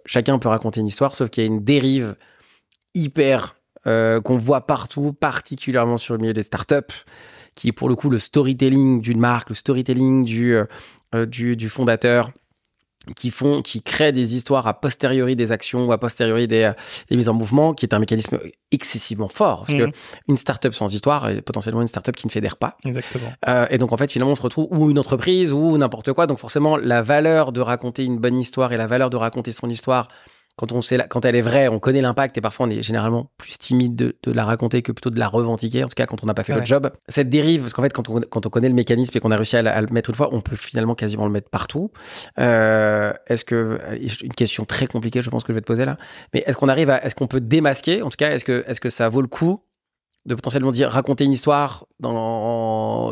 chacun peut raconter une histoire, sauf qu'il y a une dérive hyper qu'on voit partout, particulièrement sur le milieu des startups, qui est pour le coup le storytelling d'une marque, le storytelling du fondateur, qui créent des histoires a posteriori des actions ou a posteriori des mises en mouvement, qui est un mécanisme excessivement fort. Parce que une startup sans histoire est potentiellement une startup qui ne fédère pas. Exactement. Et donc, en fait, finalement, on se retrouve ou une entreprise ou n'importe quoi. Donc, forcément, la valeur de raconter une bonne histoire et la valeur de raconter son histoire, quand elle est vraie, on connaît l'impact et parfois on est généralement plus timide de la raconter que plutôt de la revendiquer, en tout cas quand on n'a pas fait le job. Cette dérive, parce qu'en fait quand on connaît le mécanisme et qu'on a réussi à le mettre une fois, on peut finalement quasiment le mettre partout. Une question très compliquée, je pense que je vais te poser là, mais est-ce qu'on peut démasquer, en tout cas est-ce que ça vaut le coup de potentiellement raconter une histoire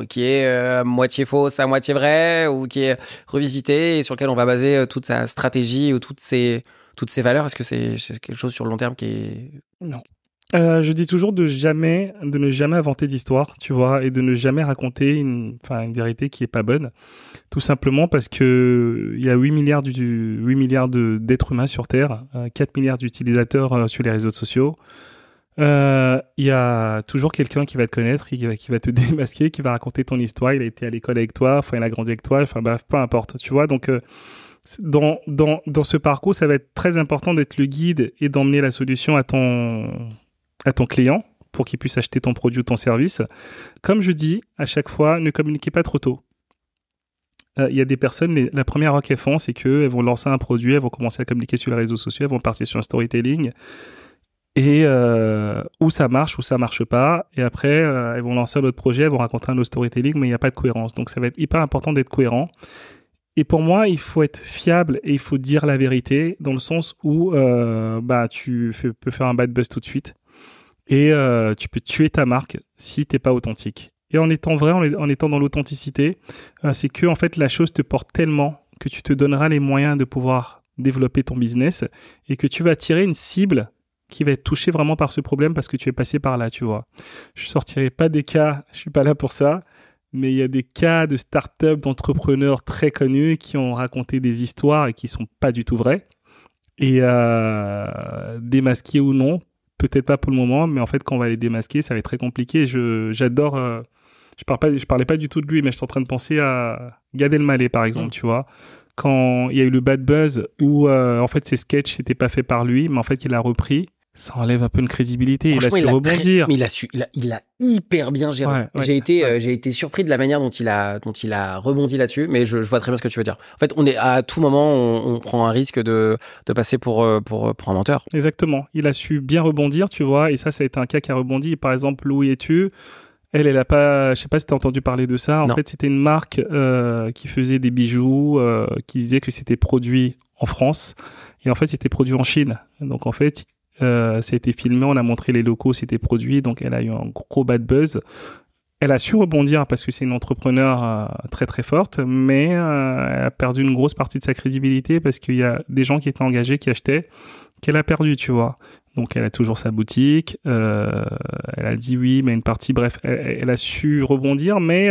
qui est à moitié fausse, à moitié vraie, ou qui est revisitée et sur laquelle on va baser toute sa stratégie ou toutes ces valeurs? Est-ce que c'est quelque chose sur le long terme qui est... Non. Je dis toujours de ne jamais inventer d'histoire, tu vois, et de ne jamais raconter une vérité qui est pas bonne. Tout simplement parce que il y a 8 milliards d'êtres humains sur Terre, 4 milliards d'utilisateurs sur les réseaux sociaux. Il y a toujours quelqu'un qui va te connaître, qui va te démasquer, qui va raconter ton histoire. Il a été à l'école avec toi, il a grandi avec toi, bref, peu importe, tu vois. Donc, dans ce parcours, ça va être très important d'être le guide et d'emmener la solution à ton client pour qu'il puisse acheter ton produit ou ton service. Comme je dis à chaque fois, ne communiquez pas trop tôt. Il y a des personnes, la première erreur qu'elles font, c'est qu'elles vont lancer un produit, elles vont commencer à communiquer sur les réseaux sociaux, elles vont partir sur un storytelling et où ça marche, ou ça marche pas. Et après, elles vont lancer un autre projet, elles vont raconter un autre storytelling, mais il n'y a pas de cohérence. Donc, ça va être hyper important d'être cohérent. Et pour moi, il faut être fiable et il faut dire la vérité dans le sens où tu peux faire un bad buzz tout de suite et tu peux tuer ta marque si t'es pas authentique. Et en étant vrai, en étant dans l'authenticité, c'est que en fait la chose te porte tellement que tu te donneras les moyens de pouvoir développer ton business et que tu vas attirer une cible qui va être touchée vraiment par ce problème parce que tu es passé par là, tu vois. Je sortirai pas des cas, je suis pas là pour ça. Mais il y a des cas de start-up, d'entrepreneurs très connus qui ont raconté des histoires et qui sont pas du tout vraies. Et démasquer ou non, peut-être pas pour le moment, mais en fait, quand on va les démasquer, ça va être très compliqué. J'adore... je parlais pas du tout de lui, mais je suis en train de penser à Gad Elmaleh, par exemple, tu vois. Quand il y a eu le bad buzz où, en fait, ses sketchs, c'était pas fait par lui, mais en fait, il a repris ça enlève un peu une crédibilité. Il a Franchement, su rebondir. mais il a hyper bien géré. Ouais. J'ai été surpris de la manière dont il a rebondi là-dessus, mais je vois très bien ce que tu veux dire. En fait, à tout moment, on prend un risque de passer pour un menteur. Exactement. Il a su bien rebondir, tu vois, et ça a été un cas qui a rebondi. Par exemple, Louis et tu, elle a pas, je sais pas si t'as entendu parler de ça. En fait, c'était une marque qui faisait des bijoux, qui disait que c'était produit en France, et en fait, c'était produit en Chine. Donc, en fait, ça a été filmé, on a montré les locaux, c'était produit, donc elle a eu un gros bad buzz. Elle a su rebondir parce que c'est une entrepreneure très très forte, mais elle a perdu une grosse partie de sa crédibilité parce qu'il y a des gens qui étaient engagés, qui achetaient, qu'elle a perdu, tu vois. Donc elle a toujours sa boutique, elle a dit oui, mais une partie, bref, elle a su rebondir, mais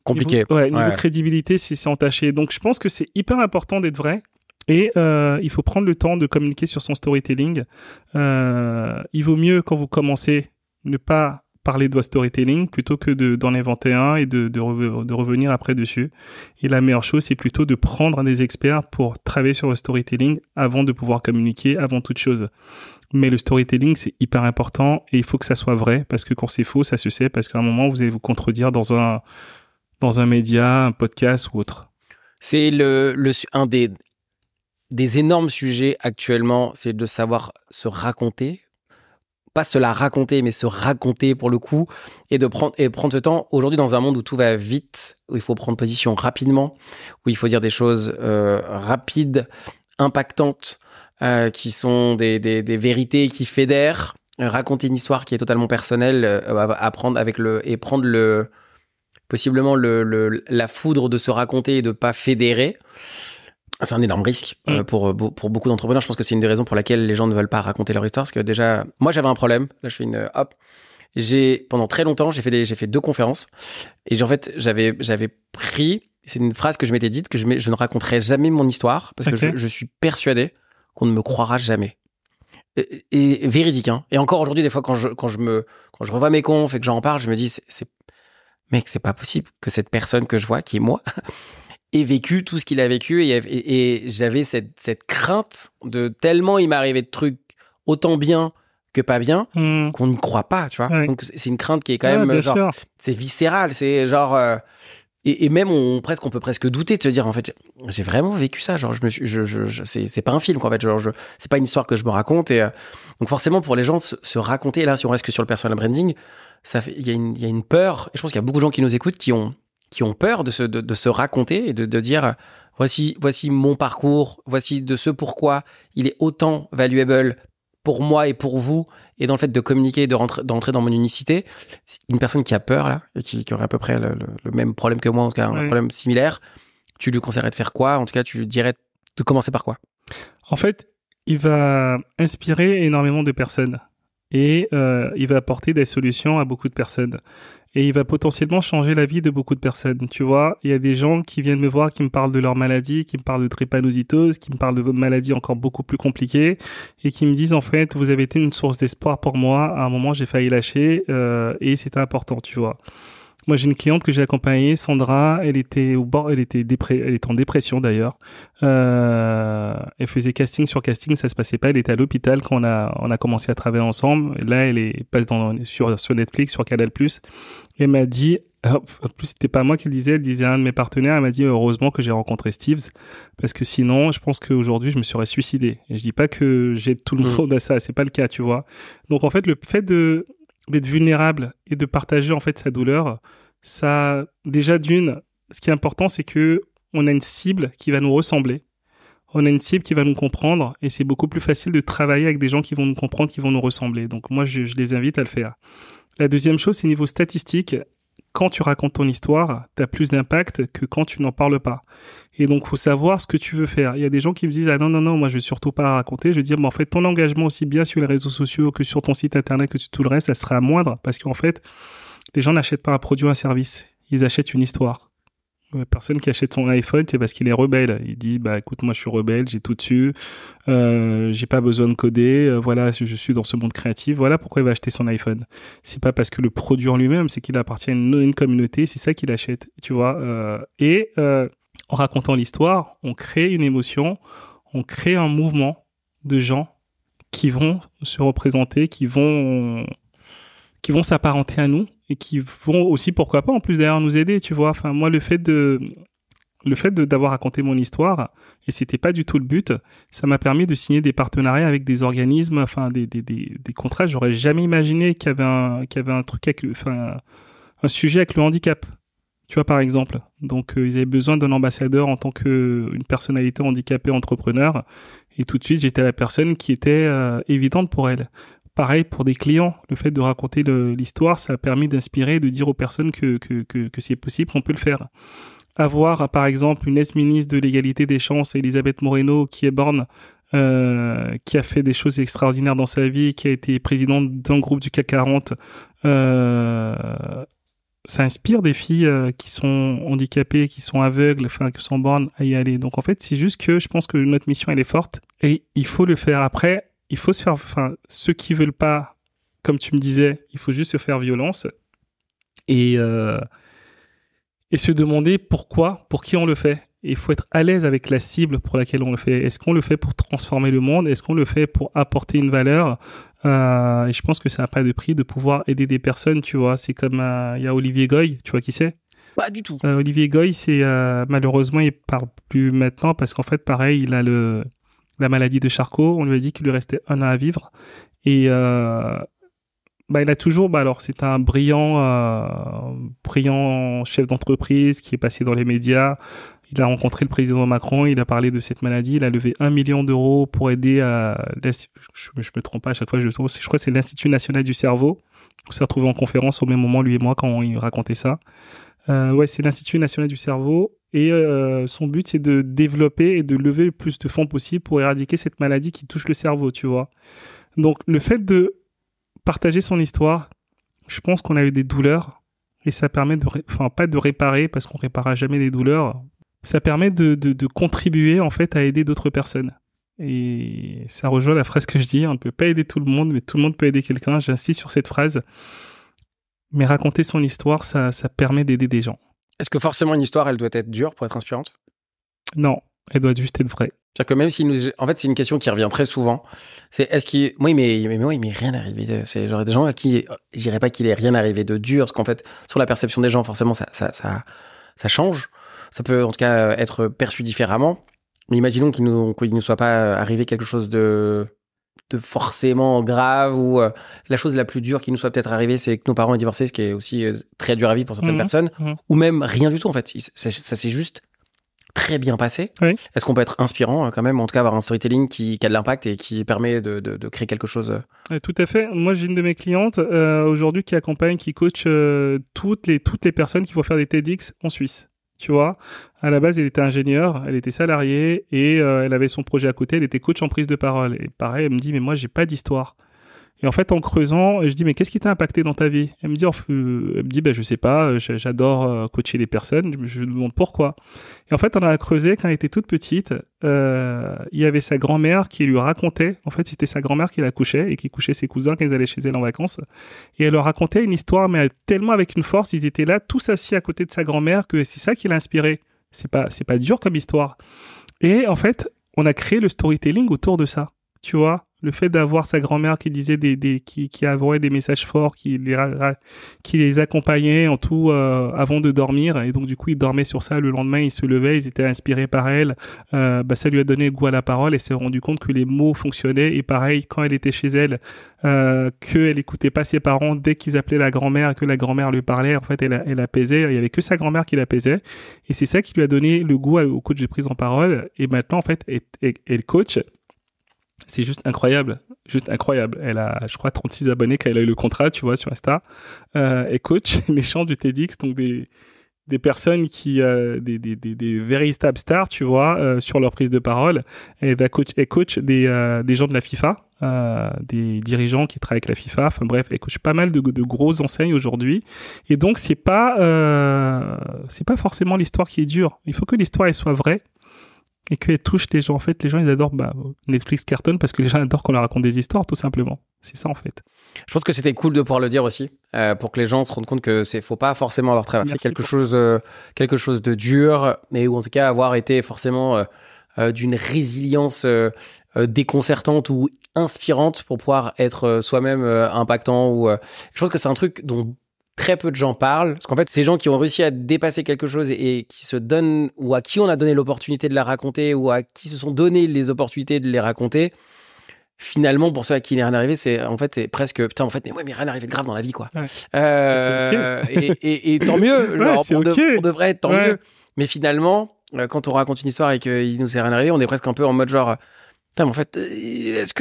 compliqué. Niveau crédibilité, c'est entaché. Donc je pense que c'est hyper important d'être vrai. Et il faut prendre le temps de communiquer sur son storytelling. Il vaut mieux, quand vous commencez, ne pas parler de votre storytelling plutôt que d'en inventer un et de revenir après dessus. Et la meilleure chose, c'est plutôt de prendre des experts pour travailler sur le storytelling avant de pouvoir communiquer, avant toute chose. Mais le storytelling, c'est hyper important et il faut que ça soit vrai parce que quand c'est faux, ça se sait parce qu'à un moment, vous allez vous contredire dans un média, un podcast ou autre. C'est un des énormes sujets actuellement, c'est de savoir se raconter. Pas se la raconter, mais se raconter pour le coup, et prendre ce temps. Aujourd'hui, dans un monde où tout va vite, où il faut prendre position rapidement, où il faut dire des choses rapides, impactantes, qui sont des vérités qui fédèrent, raconter une histoire qui est totalement personnelle, apprendre et prendre possiblement la foudre de se raconter et de pas fédérer. C'est un énorme risque pour beaucoup d'entrepreneurs. Je pense que c'est une des raisons pour laquelle les gens ne veulent pas raconter leur histoire. Parce que déjà, moi, j'avais un problème. Là, je fais pendant très longtemps, j'ai fait 2 conférences. Et en fait, j'avais pris, c'est une phrase que je m'étais dite, que je ne raconterai jamais mon histoire. Parce que je suis persuadé qu'on ne me croira jamais. Et véridique, hein. Et encore aujourd'hui, des fois, quand je revois mes confs et que j'en parle, je me dis, mec, c'est pas possible que cette personne que je vois, qui est moi, ait vécu tout ce qu'il a vécu et j'avais cette crainte de tellement il m'est arrivé de trucs autant bien que pas bien qu'on n'y croit pas, tu vois. Ouais. Donc c'est une crainte qui est quand même genre, c'est viscéral, c'est genre et même on peut presque douter de se dire en fait j'ai vraiment vécu ça, genre c'est pas un film quoi, en fait, genre c'est pas une histoire que je me raconte et donc forcément pour les gens se raconter, là si on reste que sur le personal branding, il y a une peur et je pense qu'il y a beaucoup de gens qui nous écoutent qui ont peur de se raconter et de dire voici mon parcours, voici de ce pourquoi il est autant valuable pour moi et pour vous, et dans le fait de communiquer, d'entrer dans mon unicité. Une personne qui a peur là, et qui aurait à peu près le même problème que moi, en tout cas un problème similaire, tu lui conseillerais de faire quoi? En tout cas, tu lui dirais de commencer par quoi? En fait, il va inspirer énormément de personnes et il va apporter des solutions à beaucoup de personnes. Et il va potentiellement changer la vie de beaucoup de personnes. Tu vois, il y a des gens qui viennent me voir, qui me parlent de leur maladie, qui me parlent de drépanocytose, qui me parlent de votre maladie encore beaucoup plus compliquée, et qui me disent en fait, vous avez été une source d'espoir pour moi. À un moment, j'ai failli lâcher, et c'était important, tu vois. Moi, j'ai une cliente que j'ai accompagnée, Sandra. Elle était elle était en dépression d'ailleurs. Elle faisait casting sur casting, ça se passait pas. Elle était à l'hôpital quand on a commencé à travailler ensemble. Et là, elle passe sur Netflix, sur Canal+. Elle m'a dit, en plus c'était pas moi qui le disais, elle disait à un de mes partenaires. Elle m'a dit heureusement que j'ai rencontré Steves parce que sinon, je pense qu'aujourd'hui je me serais suicidé. Et je dis pas que j'aide tout le monde à ça, c'est pas le cas, tu vois. Donc en fait, le fait d'être vulnérable et de partager en fait sa douleur, ça déjà ce qui est important, c'est que on a une cible qui va nous ressembler, on a une cible qui va nous comprendre et c'est beaucoup plus facile de travailler avec des gens qui vont nous comprendre, qui vont nous ressembler. Donc moi je les invite à le faire. La deuxième chose, c'est niveau statistique. Quand tu racontes ton histoire, tu as plus d'impact que quand tu n'en parles pas. Et donc, faut savoir ce que tu veux faire. Il y a des gens qui me disent « Ah non, moi, je vais surtout pas raconter. » Je vais dire « Mais en fait, ton engagement aussi bien sur les réseaux sociaux que sur ton site internet, que sur tout le reste, ça sera moindre. » Parce qu'en fait, les gens n'achètent pas un produit ou un service. Ils achètent une histoire. La personne qui achète son iPhone, c'est parce qu'il est rebelle. Il dit, bah, écoute, moi, je suis rebelle, j'ai tout dessus, j'ai pas besoin de coder, voilà, je suis dans ce monde créatif, voilà pourquoi il va acheter son iPhone. C'est pas parce que le produit en lui-même, c'est qu'il appartient à une communauté, c'est ça qu'il achète, tu vois. En racontant l'histoire, on crée une émotion, on crée un mouvement de gens qui vont se représenter, qui vont s'apparenter à nous et qui vont aussi, pourquoi pas, en plus d'ailleurs nous aider, tu vois. Enfin, moi, le fait d'avoir raconté mon histoire, et c'était pas du tout le but, ça m'a permis de signer des partenariats avec des organismes, enfin, des contrats. J'aurais jamais imaginé qu'il y avait un truc avec, enfin, un sujet avec le handicap. Tu vois, par exemple. Donc, ils avaient besoin d'un ambassadeur en tant qu'une personnalité handicapée entrepreneur. Et tout de suite, j'étais la personne qui était évidente pour elle. Pareil pour des clients. Le fait de raconter l'histoire, ça a permis d'inspirer, de dire aux personnes que c'est possible, qu'on peut le faire. Avoir, par exemple, une ex-ministre de l'égalité des chances, Elisabeth Moreno, qui est borne, qui a fait des choses extraordinaires dans sa vie, qui a été présidente d'un groupe du CAC 40, ça inspire des filles qui sont handicapées, qui sont aveugles, enfin qui sont bornes à y aller. Donc en fait, c'est juste que je pense que notre mission elle est forte et il faut le faire. Après, il faut se faire. Enfin, ceux qui veulent pas, comme tu me disais, il faut juste se faire violence et se demander pourquoi, pour qui on le fait. Et il faut être à l'aise avec la cible pour laquelle on le fait. Est-ce qu'on le fait pour transformer le monde? Est-ce qu'on le fait pour apporter une valeur? Et je pense que ça n'a pas de prix de pouvoir aider des personnes, tu vois. C'est comme, il y a Olivier Goy, tu vois qui c'est? Pas du tout. Olivier Goy, c'est, malheureusement, il parle plus maintenant parce qu'en fait, pareil, il a la maladie de Charcot. On lui a dit qu'il lui restait 1 an à vivre. Et, il a toujours, alors c'est un brillant chef d'entreprise qui est passé dans les médias. Il a rencontré le président Macron, il a parlé de cette maladie, il a levé 1 million d'euros pour aider je me trompe pas à chaque fois, je crois que c'est l'Institut National du Cerveau. On s'est retrouvés en conférence au même moment, lui et moi, quand il racontait ça. C'est l'Institut National du Cerveau et son but, c'est de développer et de lever le plus de fonds possible pour éradiquer cette maladie qui touche le cerveau, tu vois. Donc, le fait de partager son histoire, je pense qu'on a eu des douleurs et ça permet pas de réparer parce qu'on réparera jamais des douleurs. Ça permet de contribuer en fait à aider d'autres personnes. Et ça rejoint la phrase que je dis, on ne peut pas aider tout le monde, mais tout le monde peut aider quelqu'un. J'insiste sur cette phrase. Mais raconter son histoire, ça permet d'aider des gens. Est-ce que forcément une histoire, elle doit être dure pour être inspirante? Non, elle doit juste être vraie. C'est-à-dire que même si en fait, c'est une question qui revient très souvent. C'est est-ce qu'il, oui, mais rien arrivé. C'est genre des gens à qui, je dirais pas qu'il est rien arrivé de dur, parce qu'en fait, sur la perception des gens, forcément, ça change. Ça peut en tout cas être perçu différemment. Mais imaginons qu'il ne soit pas arrivé quelque chose de forcément grave ou la chose la plus dure qui nous soit peut-être arrivée, c'est que nos parents aient divorcé, ce qui est aussi très dur à vivre pour certaines personnes, ou même rien du tout en fait. Ça s'est juste très bien passé. Oui. Est-ce qu'on peut être inspirant quand même, en tout cas avoir un storytelling qui a de l'impact et qui permet de créer quelque chose? Tout à fait. Moi, j'ai une de mes clientes aujourd'hui qui accompagne, qui coach toutes les personnes qui vont faire des TEDx en Suisse. Tu vois, à la base, elle était ingénieure, elle était salariée et elle avait son projet à côté, elle était coach en prise de parole. Et pareil, elle me dit, mais moi, j'ai pas d'histoire. Et en fait, en creusant, je dis, mais qu'est-ce qui t'a impacté dans ta vie? Elle me dit, je sais pas, j'adore coacher les personnes, je me demande pourquoi. Et en fait, on a creusé, quand elle était toute petite, il y avait sa grand-mère qui lui racontait, en fait, c'était sa grand-mère qui la couchait et qui couchait ses cousins quand ils allaient chez elle en vacances. Et elle leur racontait une histoire, mais tellement avec une force, ils étaient là, tous assis à côté de sa grand-mère, que c'est ça qui l'a inspiré. C'est pas dur comme histoire. Et en fait, on a créé le storytelling autour de ça, tu vois. Le fait d'avoir sa grand-mère qui disait qui envoyait des messages forts, qui les accompagnait en tout avant de dormir, et donc du coup ils dormaient sur ça. Le lendemain ils se levaient, ils étaient inspirés par elle. Ça lui a donné goût à la parole et s'est rendu compte que les mots fonctionnaient. Et pareil, quand elle était chez elle, qu'elle écoutait pas ses parents, dès qu'ils appelaient la grand-mère et que la grand-mère lui parlait, en fait elle apaisait. Il y avait que sa grand-mère qui l'apaisait, et c'est ça qui lui a donné le goût au coach de prise en parole. Et maintenant en fait elle coach. C'est juste incroyable. Elle a, je crois, 36 abonnés quand elle a eu le contrat, tu vois, sur Insta. Et coach les chants du TEDx, donc des personnes qui, des véritables stars, tu vois, sur leur prise de parole. Elle coach des gens de la FIFA, des dirigeants qui travaillent avec la FIFA. Enfin bref, elle coach pas mal de grosses enseignes aujourd'hui. Et donc, c'est pas forcément l'histoire qui est dure. Il faut que l'histoire, elle soit vraie. Et qu'elle touche les gens. En fait, les gens, ils adorent Netflix cartonne parce que les gens adorent qu'on leur raconte des histoires, tout simplement. C'est ça, en fait. Je pense que c'était cool de pouvoir le dire aussi, pour que les gens se rendent compte que faut pas forcément avoir traversé quelque chose de dur, mais ou en tout cas avoir été forcément d'une résilience déconcertantes ou inspirantes pour pouvoir être soi-même impactant. Je pense que c'est un truc dont très peu de gens parlent, parce qu'en fait, ces gens qui ont réussi à dépasser quelque chose et qui se donnent, ou à qui on a donné l'opportunité de la raconter, ou à qui se sont donné les opportunités de les raconter, finalement, pour ceux à qui il n'est rien arrivé, c'est presque putain, en fait, mais rien arrivé de grave dans la vie, quoi. Ouais. Et tant mieux, Ouais, genre, c'est on ok. devrait être tant Ouais. mieux. Mais finalement, quand on raconte une histoire et qu'il nous est rien arrivé, on est presque un peu en mode genre, putain, mais en fait, est-ce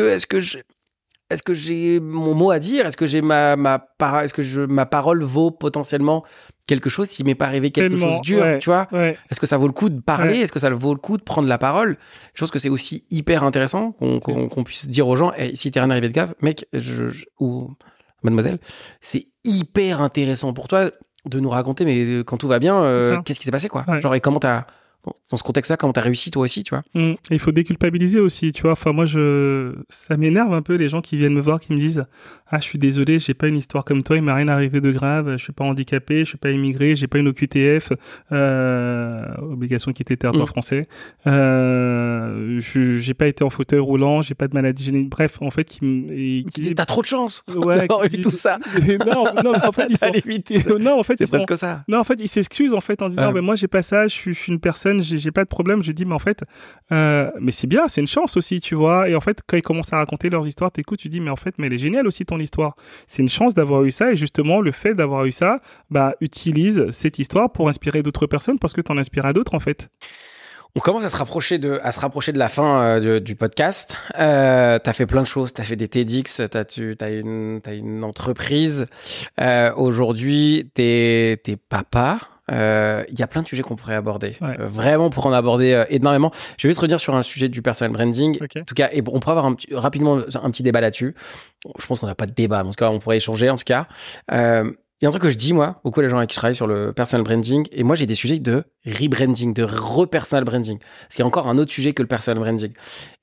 que j'ai mon mot à dire? Est-ce que ma parole vaut potentiellement quelque chose s'il m'est pas arrivé quelque Tellement, chose de dur, ouais, tu vois? ouais. Est-ce que ça vaut le coup de parler? Ouais. Est-ce que ça vaut le coup de prendre la parole? Je pense que c'est aussi hyper intéressant qu'on puisse dire aux gens, hey, si t'es rien arrivé de grave, mec, ou mademoiselle, c'est hyper intéressant pour toi de nous raconter, mais quand tout va bien, qu'est-ce qui s'est passé, quoi? Ouais. Genre, et comment dans ce contexte-là, comment t'as réussi toi aussi, tu vois? Il faut déculpabiliser aussi, tu vois. Enfin, moi, ça m'énerve un peu les gens qui viennent me voir, qui me disent « Ah, je suis désolé, j'ai pas une histoire comme toi, il m'est rien arrivé de grave, je suis pas handicapé, je suis pas immigré, j'ai pas une OQTF, obligation de quitter le territoire français, j'ai pas été en fauteuil roulant, j'ai pas de maladie génétique. » Bref, en fait, t'as trop de chance ouais, d'avoir eu tout ça. non, en fait, ils sont... Non, en fait, c'est presque ça. Non, en fait, ils s'excusent en fait en disant moi j'ai pas ça, je suis une personne, j'ai pas de problème. Je dis mais en fait, mais c'est bien, c'est une chance aussi, tu vois. Et en fait, quand ils commencent à raconter leurs histoires, t'écoutes, tu dis mais en fait, mais elle est géniale aussi ton histoire. C'est une chance d'avoir eu ça et justement le fait d'avoir eu ça, bah utilise cette histoire pour inspirer d'autres personnes parce que t'en inspires à d'autres en fait. On commence à se rapprocher de la fin du podcast. T'as fait plein de choses. T'as fait des TEDx. T'as une entreprise. Aujourd'hui, t'es papa. Il y a plein de sujets qu'on pourrait aborder. Ouais. Vraiment pour en aborder énormément. Je vais juste revenir sur un sujet du personal branding. Okay. En tout cas, et on pourrait avoir rapidement un petit débat là-dessus. Je pense qu'on n'a pas de débat. En tout cas, on pourrait échanger. En tout cas. Il y a un truc que je dis, moi, beaucoup les gens avec qui je travaille sur le personal branding, et moi, j'ai des sujets de rebranding, de re-personal branding. Parce qu'il y a encore un autre sujet que le personal branding.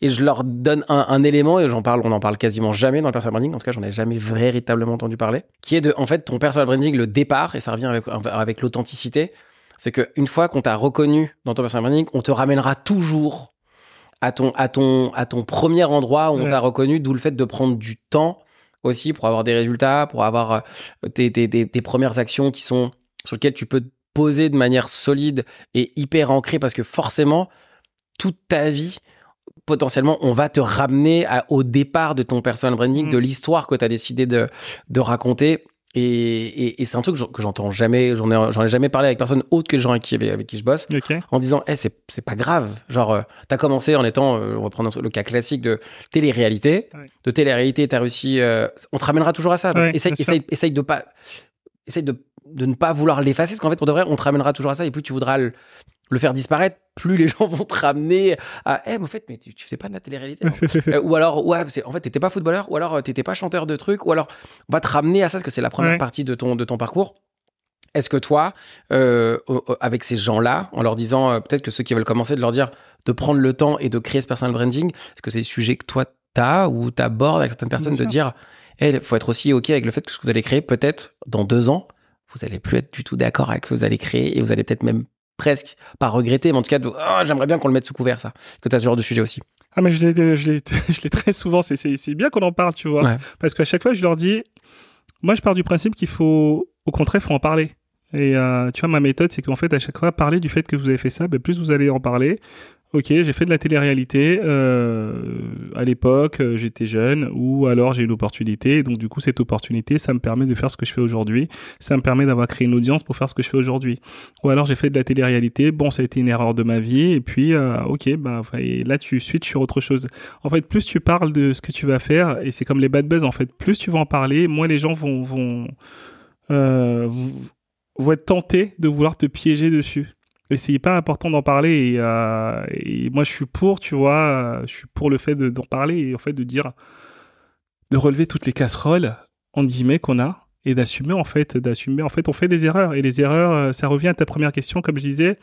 Et je leur donne un élément, et on en parle quasiment jamais dans le personal branding, en tout cas, j'en ai jamais véritablement entendu parler, qui est en fait, ton personal branding, le départ, et ça revient avec l'authenticité, c'est qu'une fois qu'on t'a reconnu dans ton personal branding, on te ramènera toujours à ton premier endroit où on t'a reconnu, d'où le fait de prendre du temps aussi pour avoir des résultats, pour avoir tes premières actions sur lesquelles tu peux te poser de manière solide et hyper ancrée, parce que forcément, toute ta vie, potentiellement, on va te ramener au départ de ton personal branding, de l'histoire que tu as décidé de raconter. Et c'est un truc que j'entends jamais, j'en ai jamais parlé avec personne autre que les gens avec qui je bosse, en disant c'est pas grave, genre t'as commencé en étant, on va prendre le cas classique de télé-réalité, de télé-réalité, t'as réussi, on te ramènera toujours à ça, donc essaye de ne pas vouloir l'effacer, parce qu'en fait pour de vrai on te ramènera toujours à ça, et plus tu voudras le faire disparaître, plus les gens vont te ramener à mais en fait, mais tu faisais pas de la télé-réalité. Ou alors, en fait, t'étais pas footballeur, ou alors t'étais pas chanteur de trucs, ou alors on va te ramener à ça, parce que c'est la première partie de ton parcours. Est-ce que toi, avec ces gens-là, en leur disant, peut-être que ceux qui veulent commencer, de leur dire de prendre le temps et de créer ce personal branding, est-ce que c'est des sujets que toi t'as ou t'abordes avec certaines personnes, de dire, il faut être aussi OK avec le fait que ce que vous allez créer, peut-être dans 2 ans, vous allez plus être du tout d'accord avec ce que vous allez créer, et vous allez peut-être même presque pas regretter, mais en tout cas j'aimerais bien qu'on le mette sous couvert, ça, que tu as ce genre de sujet aussi. Ah mais je l'ai très souvent, c'est bien qu'on en parle, tu vois, parce qu'à chaque fois je leur dis, moi je pars du principe qu'il faut, au contraire, faut en parler. Et tu vois, ma méthode, c'est qu'en fait, à chaque fois, parler du fait que vous avez fait ça, plus vous allez en parler. Ok, j'ai fait de la télé-réalité à l'époque, j'étais jeune, ou alors j'ai une opportunité, et donc du coup cette opportunité, ça me permet de faire ce que je fais aujourd'hui, ça me permet d'avoir créé une audience pour faire ce que je fais aujourd'hui. Ou alors j'ai fait de la télé-réalité, bon ça a été une erreur de ma vie, et puis et là tu switches sur autre chose. En fait, plus tu parles de ce que tu vas faire, et c'est comme les bad buzz en fait, plus tu vas en parler, moins les gens vont être tentés de vouloir te piéger dessus. Et c'est hyper important d'en parler, et moi je suis pour, tu vois, je suis pour le fait d'en parler, et en fait de relever toutes les casseroles, en guillemets, qu'on a, et d'assumer en fait, on fait des erreurs, et les erreurs, ça revient à ta première question, comme je disais,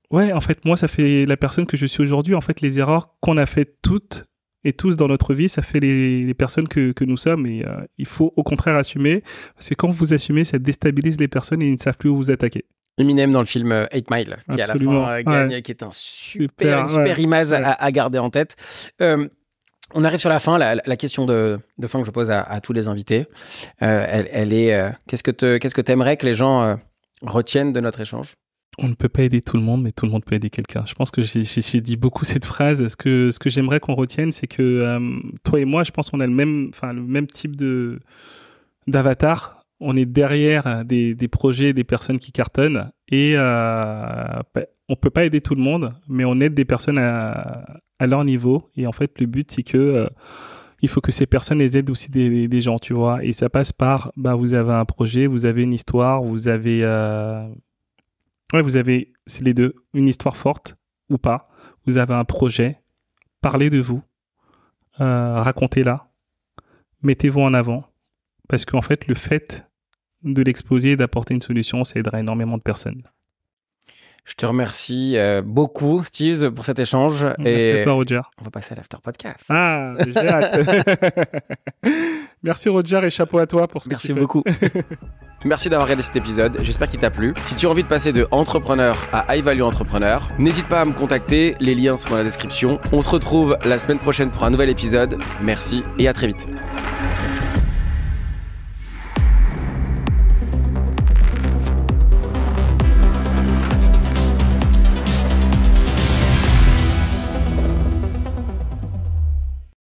ouais, en fait, moi ça fait la personne que je suis aujourd'hui, en fait les erreurs qu'on a faites toutes et tous dans notre vie, ça fait les personnes que nous sommes, et il faut au contraire assumer, parce que quand vous assumez, ça déstabilise les personnes et ils ne savent plus où vous attaquer. Eminem dans le film 8 Mile, qui Absolument. à la fin gagne, qui est une super image à garder en tête. On arrive sur la fin, la question de fin que je pose à tous les invités. Elle est qu'est-ce que tu aimerais que les gens retiennent de notre échange? On ne peut pas aider tout le monde, mais tout le monde peut aider quelqu'un. Je pense que j'ai dit beaucoup cette phrase. Ce que j'aimerais qu'on retienne, c'est que toi et moi, je pense qu'on a le même type d'avatar. On est derrière des projets, des personnes qui cartonnent et on peut pas aider tout le monde, mais on aide des personnes à leur niveau. Et en fait, le but, c'est que il faut que ces personnes les aident aussi des gens, tu vois. Et ça passe par, vous avez un projet, vous avez une histoire, vous avez, c'est les deux, une histoire forte ou pas. Vous avez un projet, parlez de vous, racontez-la, mettez-vous en avant. Parce qu'en fait, le fait de l'exposer et d'apporter une solution, ça aidera énormément de personnes. Je te remercie beaucoup, Steve, pour cet échange. Merci à toi, Roger. On va passer à l'after podcast. Ah, j'ai hâte. Merci, Roger, et chapeau à toi pour ce que tu fais. Merci beaucoup. Merci d'avoir regardé cet épisode. J'espère qu'il t'a plu. Si tu as envie de passer de entrepreneur à high value entrepreneur, n'hésite pas à me contacter. Les liens sont dans la description. On se retrouve la semaine prochaine pour un nouvel épisode. Merci et à très vite.